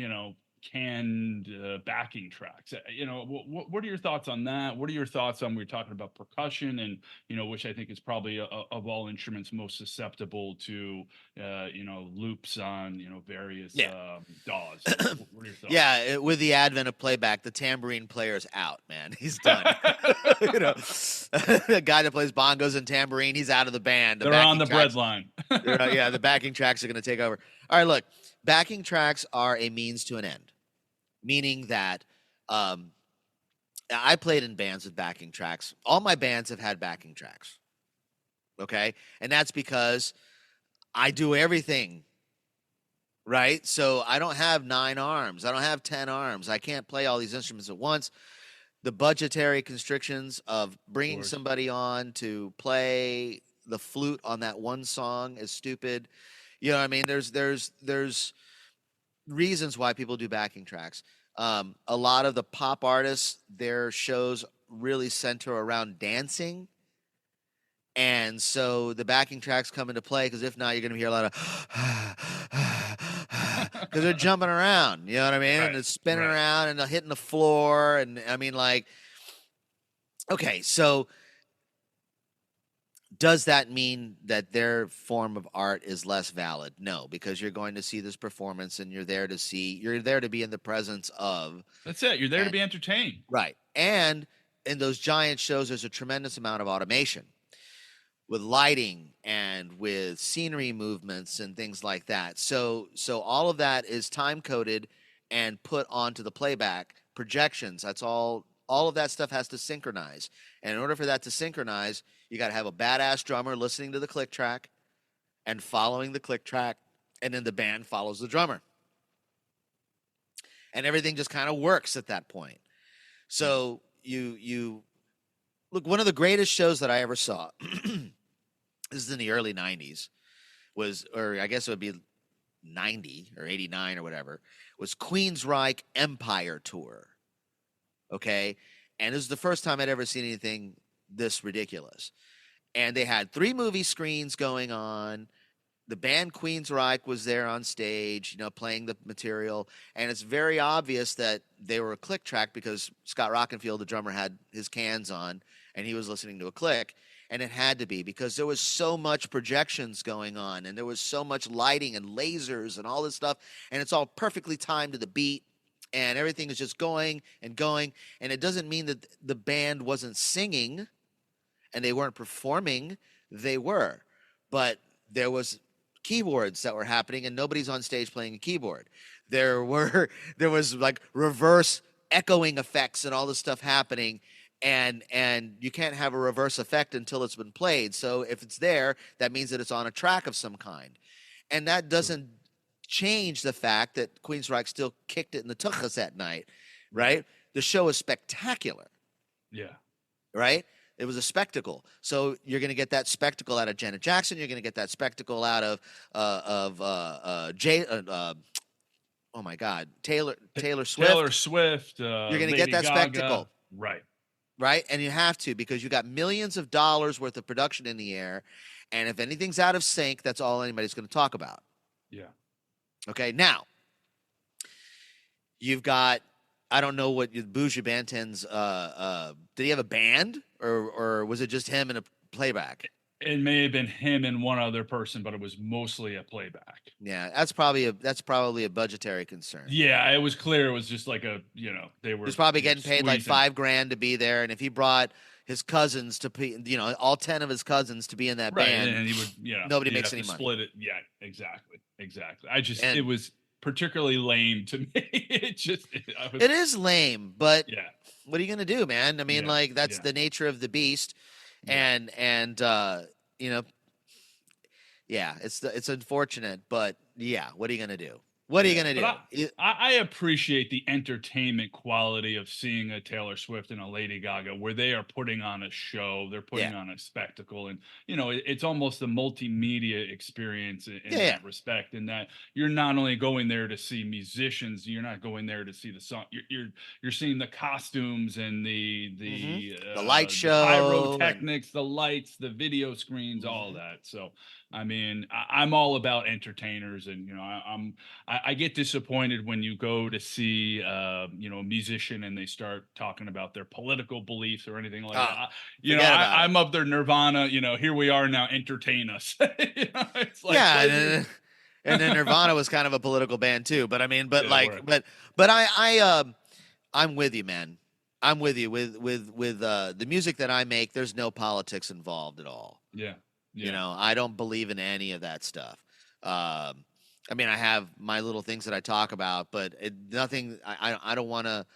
canned backing tracks. What are your thoughts on that? What are your thoughts on we were talking about percussion and which I think is probably of all instruments most susceptible to loops on various Yeah. DAWs. What are your thoughts? Yeah, with the advent of playback, the tambourine player's out, man. He's done. The guy that plays bongos and tambourine, he's out of the band. They're on the bread line. Yeah, the backing tracks are going to take over. All right, look, backing tracks are a means to an end, meaning that I played in bands with backing tracks. All my bands have had backing tracks. Okay, and that's because I do everything. Right? So I don't have 9 arms. I don't have 10 arms. I can't play all these instruments at once. The budgetary constrictions of bringing somebody on to play the flute on that one song is stupid. You know what I mean? There's reasons why people do backing tracks. A lot of the pop artists, their shows really center around dancing. And so the backing tracks come into play because if not, you're going to hear a lot of because they're jumping around, you know what I mean? Right, And it's spinning right. around and they're hitting the floor. And I mean, like, okay, so does that mean that their form of art is less valid? No, because you're going to see this performance and you're there to be in the presence of. That's it. You're there to be entertained. Right. And in those giant shows, there's a tremendous amount of automation with lighting and with scenery movements and things like that. So all of that is time coded and put onto the playback projections. That's all of that stuff has to synchronize. And in order for that to synchronize, you got to have a badass drummer listening to the click track and following the click track, and then the band follows the drummer. And everything just kind of works at that point. So you look, one of the greatest shows that I ever saw, this is in the early 90s, or I guess it would be 90 or 89 or whatever, was Queensryche Empire Tour. Okay. And this is the first time I'd ever seen anything this ridiculous. And they had 3 movie screens going on. The band Queensryche was there on stage, playing the material. And it's very obvious that they were a click track because Scott Rockenfield, the drummer, had his cans on and he was listening to a click. And it had to be because there was so much projections going on and there was so much lighting and lasers and all this stuff. And it's all perfectly timed to the beat. And everything is just going and going. And it doesn't mean that the band wasn't singing and they weren't performing. They were. But there was keyboards that were happening and nobody's on stage playing a keyboard. There was like reverse echoing effects and all this stuff happening. And you can't have a reverse effect until it's been played. So if it's there, that means that it's on a track of some kind. And that doesn't change the fact that Queensryche still kicked it in the tuchus that night, right? The show is spectacular. Yeah. Right? It was a spectacle. So you're going to get that spectacle out of Janet Jackson. You're going to get that spectacle out of oh my God, Taylor Swift. Taylor Swift. You're going to get that spectacle. Right. Right? And you have to because you got millions of dollars worth of production in the air. And if anything's out of sync, that's all anybody's going to talk about. Yeah. Okay, now you've got, I don't know what Buju Banton's did he have a band or was it just him and a playback? It may have been him and one other person, but it was mostly a playback. Yeah, that's probably a budgetary concern. Yeah, it was clear. It was just like they were. He was probably getting paid like squeezing. $5,000 to be there, and if he brought his cousins to be, all 10 of his cousins to be in that band, and he would, nobody makes any money. Split it. Yeah, exactly. It was particularly lame to me. It is lame, but yeah. What are you gonna do, man? I mean, that's the nature of the beast, and it's unfortunate, but yeah, what are you gonna do? What are you going to do? I appreciate the entertainment quality of seeing a Taylor Swift and a Lady Gaga where they are putting on a show. They're putting on a spectacle. And, it's almost a multimedia experience in that respect. In that you're not only going there to see musicians, you're not going there to see the song. You're seeing the costumes and the light show. Pyrotechnics, the lights, the video screens, all that. So, I mean, I'm all about entertainers, and I get disappointed when you go to see a musician and they start talking about their political beliefs or anything like that. I'm of their Nirvana. Here we are now. Entertain us. It's like, and then Nirvana was kind of a political band too. But I mean, I'm with you, man. I'm with you with the music that I make. There's no politics involved at all. Yeah. I don't believe in any of that stuff. I mean, I have my little things that I talk about, but nothing. I don't want to.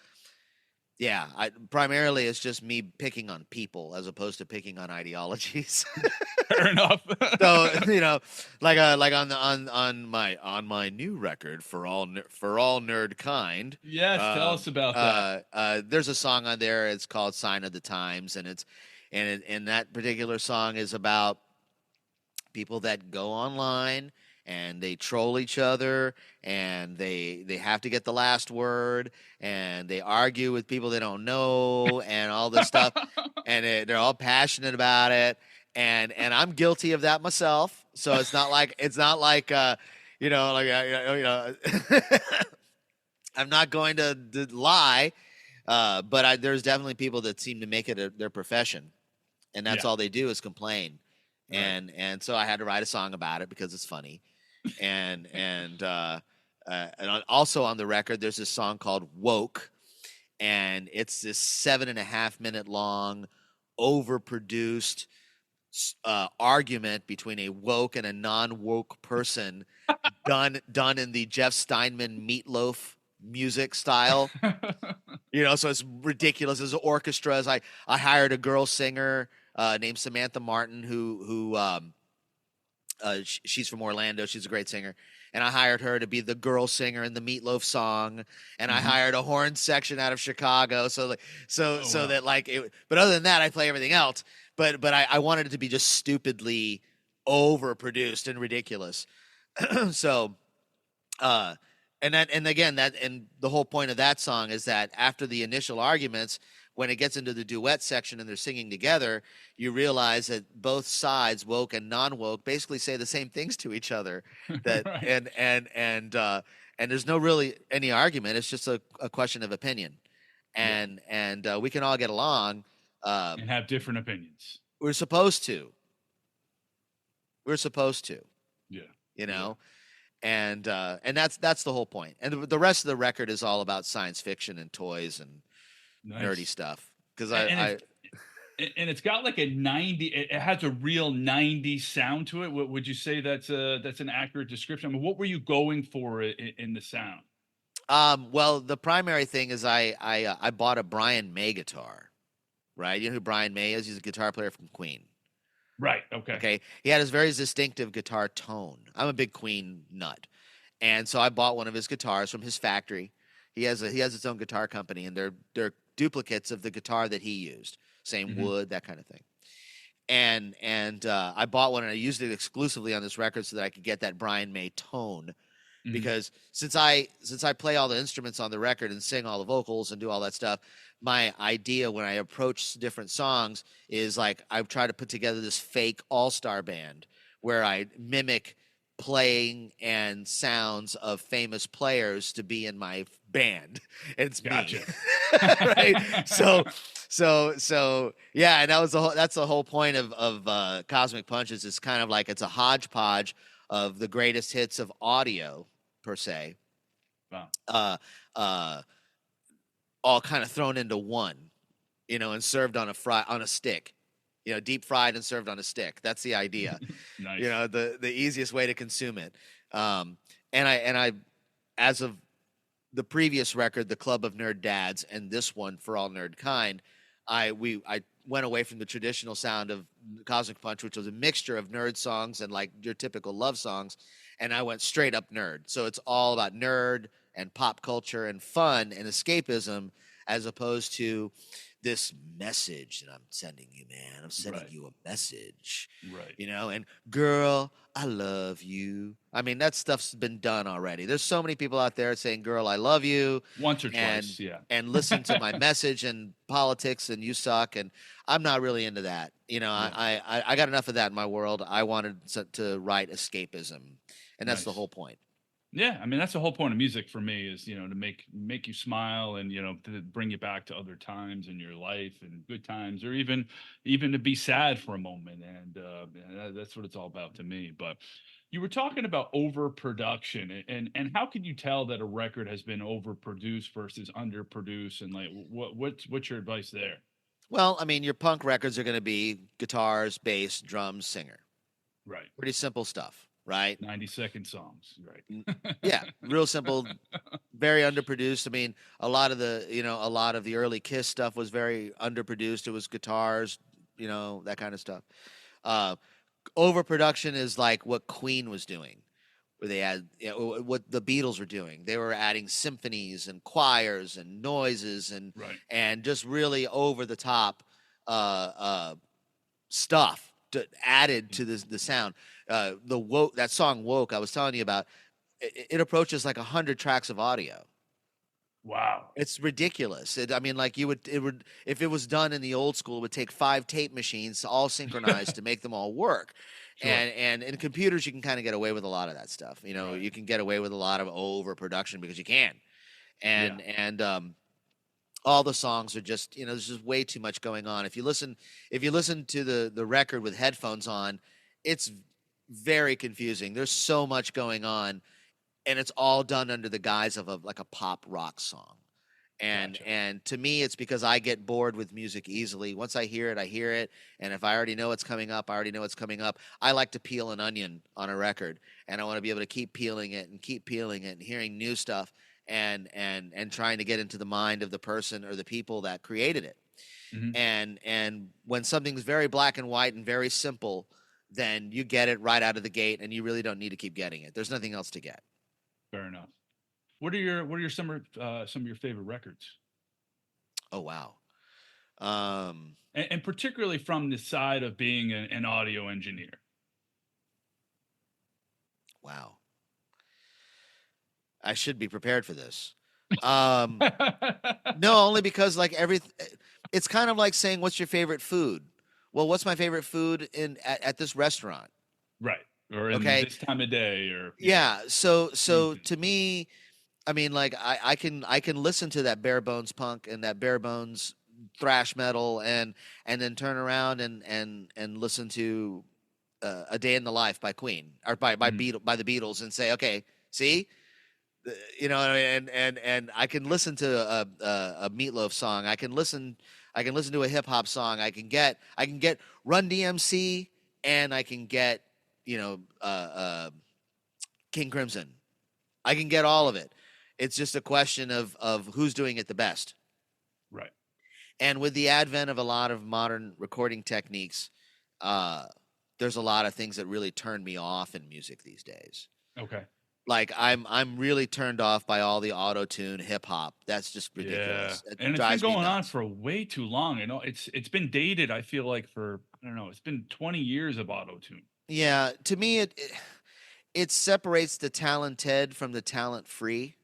Yeah, primarily it's just me picking on people as opposed to picking on ideologies. Fair enough. So like on my new record for all nerd kind. Yes, tell us about that. There's a song on there. It's called "Sign of the Times," and that particular song is about people that go online and they troll each other and they have to get the last word and they argue with people they don't know and all this stuff and they're all passionate about it and I'm guilty of that myself. So it's not like I'm not going to lie, but there's definitely people that seem to make it their profession, and that's all they do is complain. Right. And so I had to write a song about it because it's funny. And also on the record, there's this song called Woke, and it's this 7.5 minute long, overproduced argument between a woke and a non-woke person done in the Jeff Steinman Meatloaf music style. So it's ridiculous. There's orchestras. I hired a girl singer named Samantha Martin, who she's from Orlando. She's a great singer, and I hired her to be the girl singer in the Meatloaf song. And I hired a horn section out of Chicago, but other than that, I play everything else. But I wanted it to be just stupidly overproduced and ridiculous. So, uh, and again, and the whole point of that song is that after the initial arguments, when it gets into the duet section and they're singing together, you realize that both sides, woke and non-woke, basically say the same things to each other. That Right. and there's no really any argument. It's just a question of opinion, Yeah. and we can all get along. And have different opinions. We're supposed to. We're supposed to. Yeah. You Yeah. know. And that's the whole point. And the rest of the record is all about science fiction and toys and nerdy Nice. stuff. Because And I it's got like a 90, it has a real 90s sound to it. Would you say that's an accurate description? I mean, what were you going for in the sound? well, the primary thing is I bought a Brian May guitar, right? You know who Brian May is? He's a guitar player from Queen. Right. Okay. Okay, he had his very distinctive guitar tone. I'm a big Queen nut, and so I bought one of his guitars from his factory. He has his own guitar company, and they're duplicates of the guitar that he used, same Hmm. wood, that kind of thing. And I bought one and I used it exclusively on this record so that I could get that Brian May tone. Hmm. Because since I play all the instruments on the record and sing all the vocals and do all that stuff, my idea when I approach different songs is like I try to put together this fake all-star band where I mimic playing and sounds of famous players to be in my band. It's me. Gotcha. Right? So yeah, and that's the whole point of Cosmic Punches. It's kind of like it's a hodgepodge of the greatest hits of audio per se, Wow. uh, uh, all kind of thrown into one, and served on a stick, deep fried and served on a stick. That's the idea. Nice. The easiest way to consume it. And I as of the previous record, the Club of Nerd Dads, and this one, For All Nerd Kind, I went away from the traditional sound of Cosmic Punch, which was a mixture of nerd songs and like your typical love songs, and I went straight up nerd. So it's all about nerd and pop culture and fun and escapism, as opposed to this message that I'm sending you, man. I'm sending Right. you a message, Right. and girl, I love you. I mean, that stuff's been done already. There's so many people out there saying, girl, I love you, Once or and twice. Yeah. listen to my message and politics and you suck. And I'm not really into that. Yeah. I got enough of that in my world. I wanted to write escapism. And that's the Nice. whole point. Yeah, I mean that's the whole point of music for me is to make you smile and to bring you back to other times in your life and good times or even to be sad for a moment and that's what it's all about to me. But you were talking about overproduction and how can you tell that a record has been overproduced versus underproduced and like what's your advice there? Well, I mean, your punk records are going to be guitars, bass, drums, singer. Right, Pretty simple stuff, right? 90-second songs, N- right? Yeah, real simple, very underproduced. I mean, a lot of the early Kiss stuff was very underproduced. It was guitars, that kind of stuff. Uh, Overproduction is like what Queen was doing, where they had what the Beatles were doing. They were adding symphonies and choirs and noises Right. and just really over the top stuff added to the sound. The woke that song "Woke" I was telling you about. It approaches like 100 tracks of audio. Wow. It's ridiculous. I mean, like it would if it was done in the old school, it would take 5 tape machines all synchronized to make them all work. Sure. And in computers, you can kind of get away with a lot of that stuff. Right. You can get away with a lot of overproduction because you can. Yeah. And all the songs are just there's just way too much going on. If you listen to the record with headphones on, it's very confusing. There's so much going on, and it's all done under the guise of like a pop rock song. And Gotcha. and to me, it's because I get bored with music easily. Once I hear it, I hear it. And if I already know what's coming up, I already know what's coming up. I like to peel an onion on a record, and I want to be able to keep peeling it and keep peeling it and hearing new stuff and trying to get into the mind of the person or the people that created it. Hmm. And when something's very black and white and very simple, then you get it right out of the gate, and you really don't need to keep getting it. There's nothing else to get. Fair enough. What are your some of your favorite records? Oh wow. Um, And particularly from the side of being an audio engineer. Wow, I should be prepared for this. Um, no, only because like it's kind of like saying, "What's your favorite food?" Well, what's my favorite food at this restaurant? Right. Or in Okay, this time of day, or yeah. yeah. So Same so thing. to me, I mean, like I can listen to that bare bones punk and that bare bones thrash metal and then turn around and listen to A Day in the Life by Queen or Mhm. by the Beatles and say, okay, see, you know, and I can listen to a Meatloaf song. I can listen to a hip hop song. I can get Run DMC and I can get you know King Crimson. I can get all of it. It's just a question of who's doing it the best. Right. And with the advent of a lot of modern recording techniques, uh, there's a lot of things that really turn me off in music these days. Okay. Like I'm really turned off by all the auto tune hip hop. That's just Yeah. ridiculous. It And it's been drives me going on nuts. for way too long. You know, it's been dated, I feel like, for I don't know, it's been 20 years of auto tune. Yeah, to me it separates the talented from the talent free.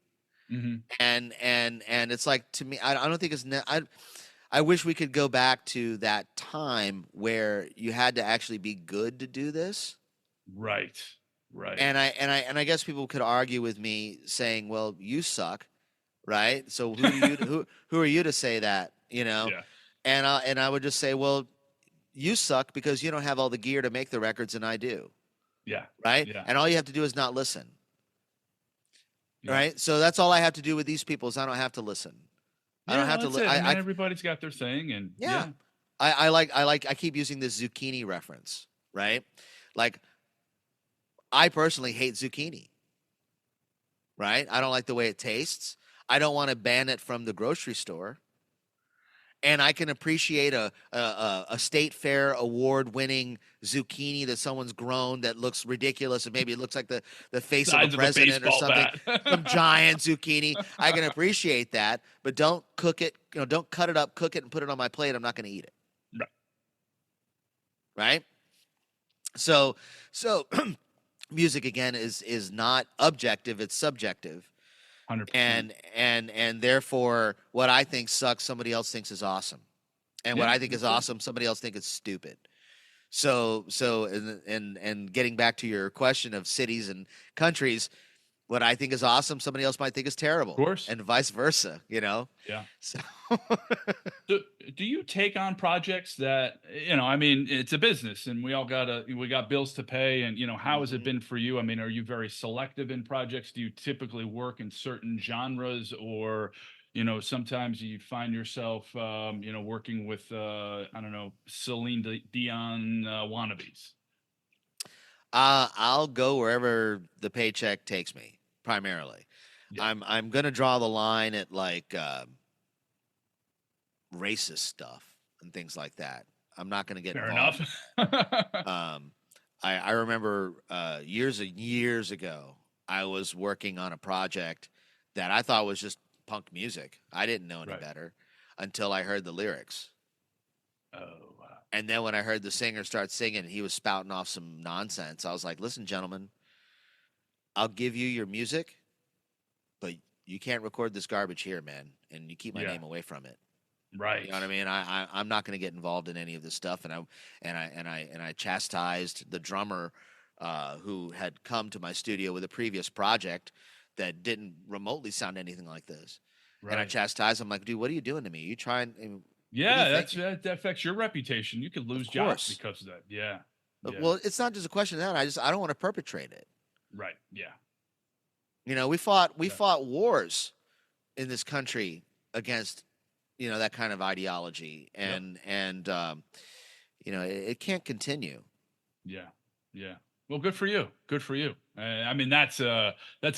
Hmm. And it's like to me, I don't think I wish we could go back to that time where you had to actually be good to do this. Right. Right. And I guess people could argue with me saying, "Well, you suck." Right? So who are you to say that, you know? Yeah. And I would just say, "Well, you suck because you don't have all the gear to make the records and I do." Yeah. Right? Yeah. And all you have to do is not listen. Yeah. Right? So that's all I have to do with these people is I don't have to listen. I don't Yeah, have well, to that's it. I mean, I everybody's got their thing, and yeah. yeah. I keep using this zucchini reference, right? Like I personally hate zucchini, right? I don't like the way it tastes. I don't want to ban it from the grocery store. And I can appreciate a state fair award winning zucchini that someone's grown that looks ridiculous and maybe it looks like the face of a Size of a president or baseball something. bat. Some giant zucchini. I can appreciate that, but don't cook it. Don't cut it up, cook it, and put it on my plate. I'm not going to eat it. Right. Right. So music again is not objective; it's subjective, 100%. and therefore, what I think sucks, somebody else thinks is awesome, and what Yeah, I think is that's it. awesome, somebody else thinks is stupid. So and getting back to your question of cities and countries, what I think is awesome, somebody else might think is Of terrible, course. and vice versa. Yeah. So Do, do you take on projects that, I mean, it's a business and we got bills to pay, and how has it Mhm. been for you? I mean, are you very selective in projects? Do you typically work in certain genres, or sometimes you find yourself working with I don't know, Dion wannabes? I'll go wherever the paycheck takes me. Primarily, Yeah, I'm gonna draw the line at like racist stuff and things like that. I'm not gonna get fair involved enough. in that. I remember years and years ago, I was working on a project that I thought was just punk music. I didn't know any Right. better until I heard the lyrics. Oh, And then when I heard the singer start singing, he was spouting off some nonsense. I was like, "Listen, gentlemen, I'll give you your music, but you can't record this garbage here, man, and you keep my yeah, name away from it." You right. know what I mean? I'm not going to get involved in any of this stuff, and I chastised the drummer who had come to my studio with a previous project that didn't remotely sound anything like this, and I Right. chastised him like, "Dude, what are you doing to me? You trying? What are you Yeah, thinking?" that affects your reputation. You could Of lose jobs course. because of that. Yeah. Yeah. Well, it's not just a question of that. I don't want to perpetrate it. Right. Yeah. We Yeah. fought wars in this country against that kind of ideology, Yep. and it can't continue. Yeah. Yeah. Well, good for you. Good for you. I mean, that's a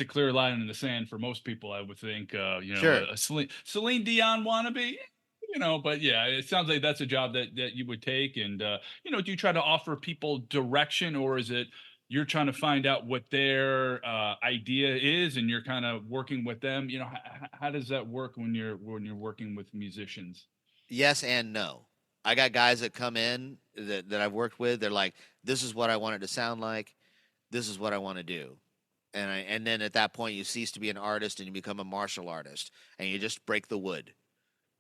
clear line in the sand for most people, I would think. Sure. A Celine Dion wannabe. But yeah, it sounds like that's a job that you would take. And do you try to offer people direction, or is it you're trying to find out what their idea is, and you're kind of working with them? How does that work when you're working with musicians? Yes and no. I got guys that come in that I've worked with. They're like, "This is what I want it to sound like. This is what I want to do." And then at that point you cease to be an artist and you become a martial artist, and you just break the wood.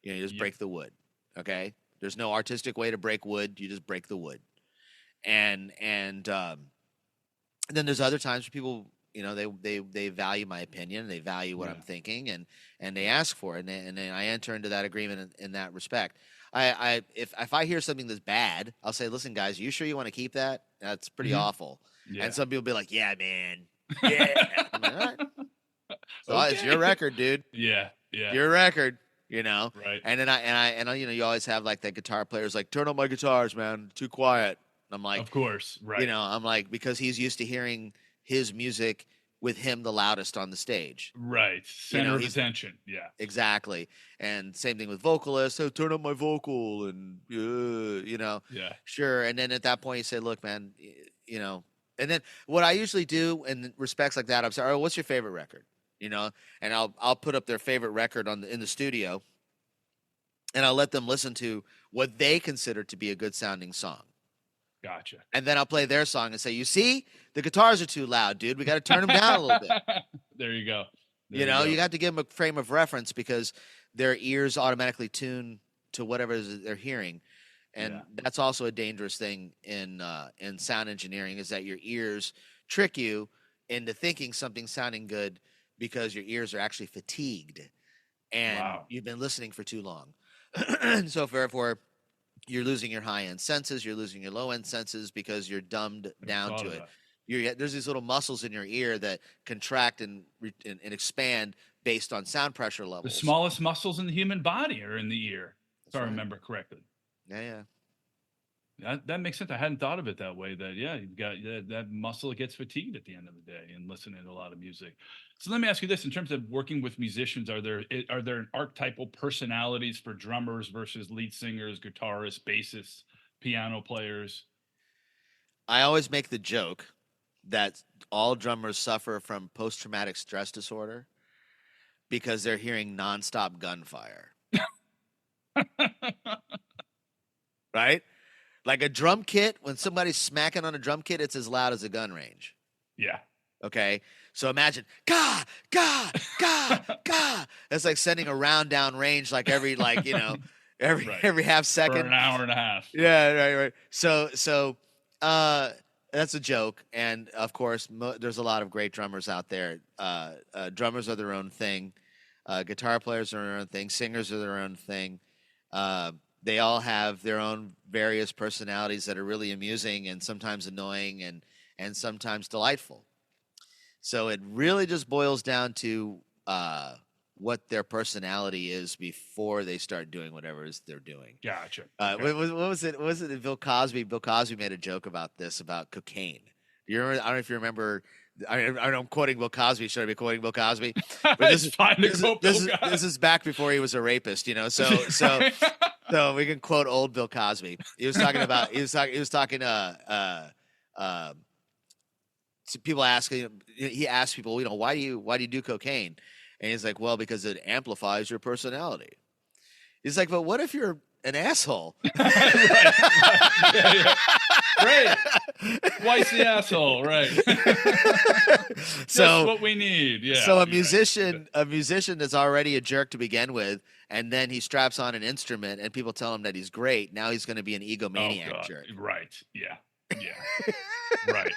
You know, you just Yep. break the wood. Okay, there's no artistic way to break wood. You just break the wood. And then there's other times where people, you know, they value my opinion, they value what Yeah. I'm thinking, and they ask for it, and then I enter into that agreement in that respect. If I hear something that's bad, I'll say, listen, guys, you sure you want to keep that? That's pretty Mhm. awful. Yeah. And some people be like, yeah, man, yeah. I'm like, all right, so it's your Okay. record, dude. Yeah. Yeah. Your record, you know. Right. And then you know, you always have like that guitar player's like, turn on my guitars, man, too quiet. And I'm like, Of course. you Right. know, I'm like, because he's used to hearing his music with him the loudest on the stage. Right. You Center know, of he's attention. Yeah. exactly. And same thing with vocalists. So turn up my vocal and, you know, Yeah. sure. And then at that point, you say, look, man, you know, and then what I usually do in respects like that, I'm sorry, oh, what's your favorite record? You know, and I'll put up their favorite record in the studio, and I'll let them listen to what they consider to be a good sounding song. Gotcha. And then I'll play their song and say, you see, the guitars are too loud, dude. We got to turn them down a little bit. There you go. There You know, go. you got to give them a frame of reference because their ears automatically tune to whatever it is they're hearing. And Yeah. that's also a dangerous thing in sound engineering, is that your ears trick you into thinking something's sounding good because your ears are actually fatigued and Wow. you've been listening for too long. And so therefore, you're losing your high end senses, you're losing your low end senses because you're dumbed Never down thought to of it. that. There's these little muscles in your ear that contract and expand based on sound pressure The levels. smallest muscles in the human body are in the ear, if That's I right. remember correctly. Yeah. That makes sense. I hadn't thought of it that way. That yeah, you've got that muscle gets fatigued at the end of the day and listening to a lot of music. So let me ask you this: in terms of working with musicians, are there archetypal personalities for drummers versus lead singers, guitarists, bassists, piano players? I always make the joke that all drummers suffer from post traumatic stress disorder because they're hearing nonstop gunfire. Right? Like a drum kit, when somebody's smacking on a drum kit, it's as loud as a gun range. Yeah. Okay. So imagine, gah, gah, gah, gah. That's like sending a round down range, like every, like, you know, Right. every half For second. an hour and a half. Yeah, right. So, that's a joke. And of course, there's a lot of great drummers out there. Drummers are their own thing. Guitar players are their own thing. Singers are their own thing. They all have their own various personalities that are really amusing and sometimes annoying and sometimes delightful. So it really just boils down to what their personality is before they start doing whatever it is they're doing. Gotcha. What was it? Was it Bill Cosby? Bill Cosby made a joke about this, about cocaine. Do you remember? I don't know if you remember. I know I'm quoting Bill Cosby. Should I be quoting Bill Cosby? But It's fine to quote Bill Cosby. This is back before he was a rapist, you know. So we can quote old Bill Cosby. He was talking about people asking. He asked people, you know, why do you do cocaine? And he's like, well, because it amplifies your personality. He's like, but what if you're an asshole? Right. Yeah. Great. Twice the asshole, right? Just what we need. Yeah. So a musician that's already a jerk to begin with, and then he straps on an instrument, and people tell him that he's great. Now he's going to be an egomaniac jerk. Right. Yeah. Right.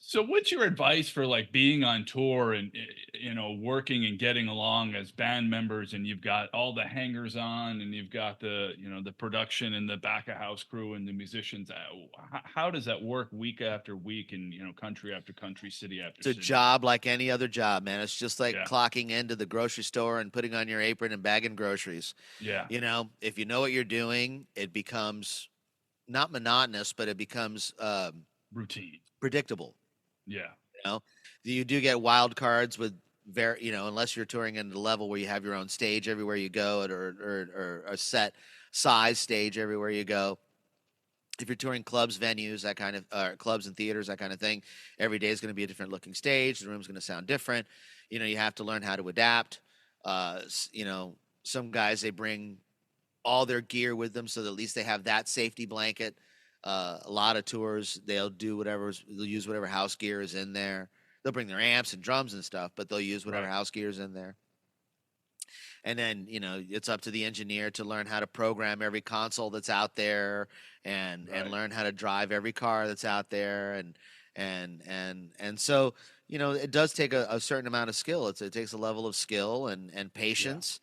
So what's your advice for like being on tour and, you know, working and getting along as band members, and you've got all the hangers on and you've got the, you know, the production and the back of house crew and the musicians? How does that work week after week and, you know, country after country, city after It's a city? job like any other job, man. It's just like Yeah. clocking into the grocery store and putting on your apron and bagging groceries. Yeah. You know, if you know what you're doing, it becomes not monotonous, but it becomes Routine. predictable. Yeah. You know, you do get wild cards with you know, unless you're touring at the level where you have your own stage everywhere you go, or a set size stage everywhere you go. If you're touring clubs, venues, that kind of clubs and theaters, that kind of thing, every day is going to be a different looking stage. The room's going to sound different. You know, you have to learn how to adapt. You know, some guys, they bring all their gear with them, so that at least they have that safety blanket. A lot of tours, they'll use whatever house gear is in there. they'll bring their amps and drums and stuff, but they'll use whatever Right. house gear's in there. And then, it's up to the engineer to learn how to program every console that's out there, and Right. learn how to drive every car that's out there, and so, it does take a certain amount of skill. It takes a level of skill and Yeah. patience,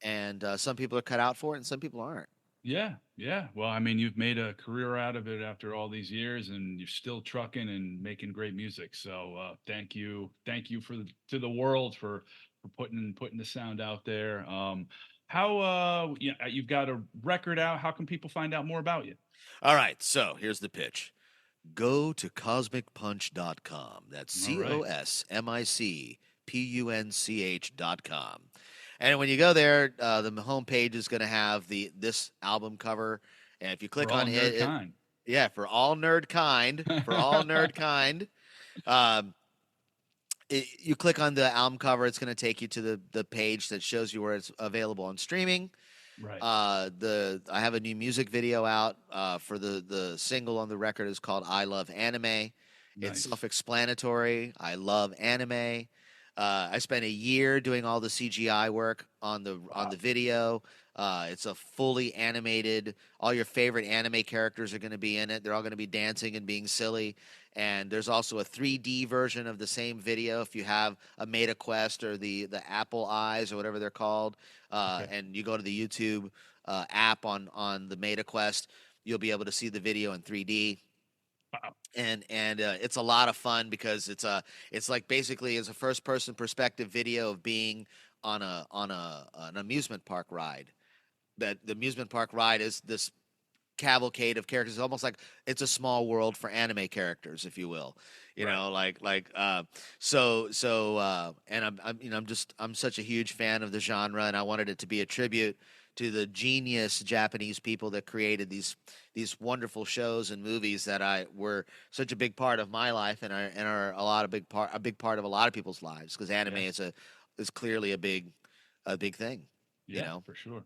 and some people are cut out for it and some people aren't. Yeah, yeah. Well, I mean, you've made a career out of it after all these years, and you're still trucking and making great music. So, thank you to the world for putting the sound out there. How yeah, you've got a record out. How can people find out more about you? All right, so here's the pitch. Go to cosmicpunch.com. That's All right. COSMICPUNCH.com. And when you go there, the homepage is going to have this album cover. And if you For click all on nerd it, kind. yeah, for all nerd kind. Um, you click on the album cover, it's going to take you to the page that shows you where it's available on streaming. Right. I have a new music video out for the single on the record is called "I Love Anime." It's Nice. self-explanatory. I love anime. I spent a year doing all the CGI work on the Wow. video. It's a fully animated. All your favorite anime characters are going to be in it. They're all going to be dancing and being silly. And there's also a 3D version of the same video if you have a Meta Quest or the Apple Eyes or whatever they're called, Okay. and you go to the YouTube app on the Meta Quest, you'll be able to see the video in 3D. Wow. And it's a lot of fun because it's like basically it's a first person perspective video of being on an amusement park ride. That the amusement park ride is this cavalcade of characters. It's almost like it's a small world for anime characters, if you will. Right. And I'm such a huge fan of the genre, and I wanted it to be a tribute to the genius Japanese people that created these wonderful shows and movies that I were such a big part of my life and are a big part of a lot of people's lives, because anime Yeah. is clearly a big thing, you Yeah, know. for sure.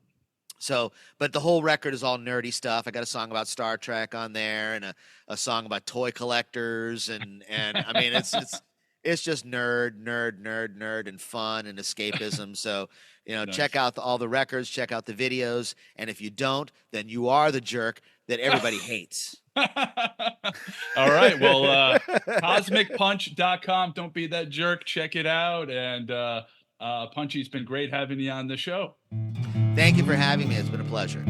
So, but the whole record is all nerdy stuff. I got a song about Star Trek on there, and a song about toy collectors, and I mean it's just nerd, and fun and escapism. So, check Nice. out all the records, check out the videos, and if you don't, then you are the jerk that everybody hates. All right. Well, cosmicpunch.com. Don't be that jerk. Check it out. And Punchy, it's been great having you on the show. Thank you for having me. It's been a pleasure.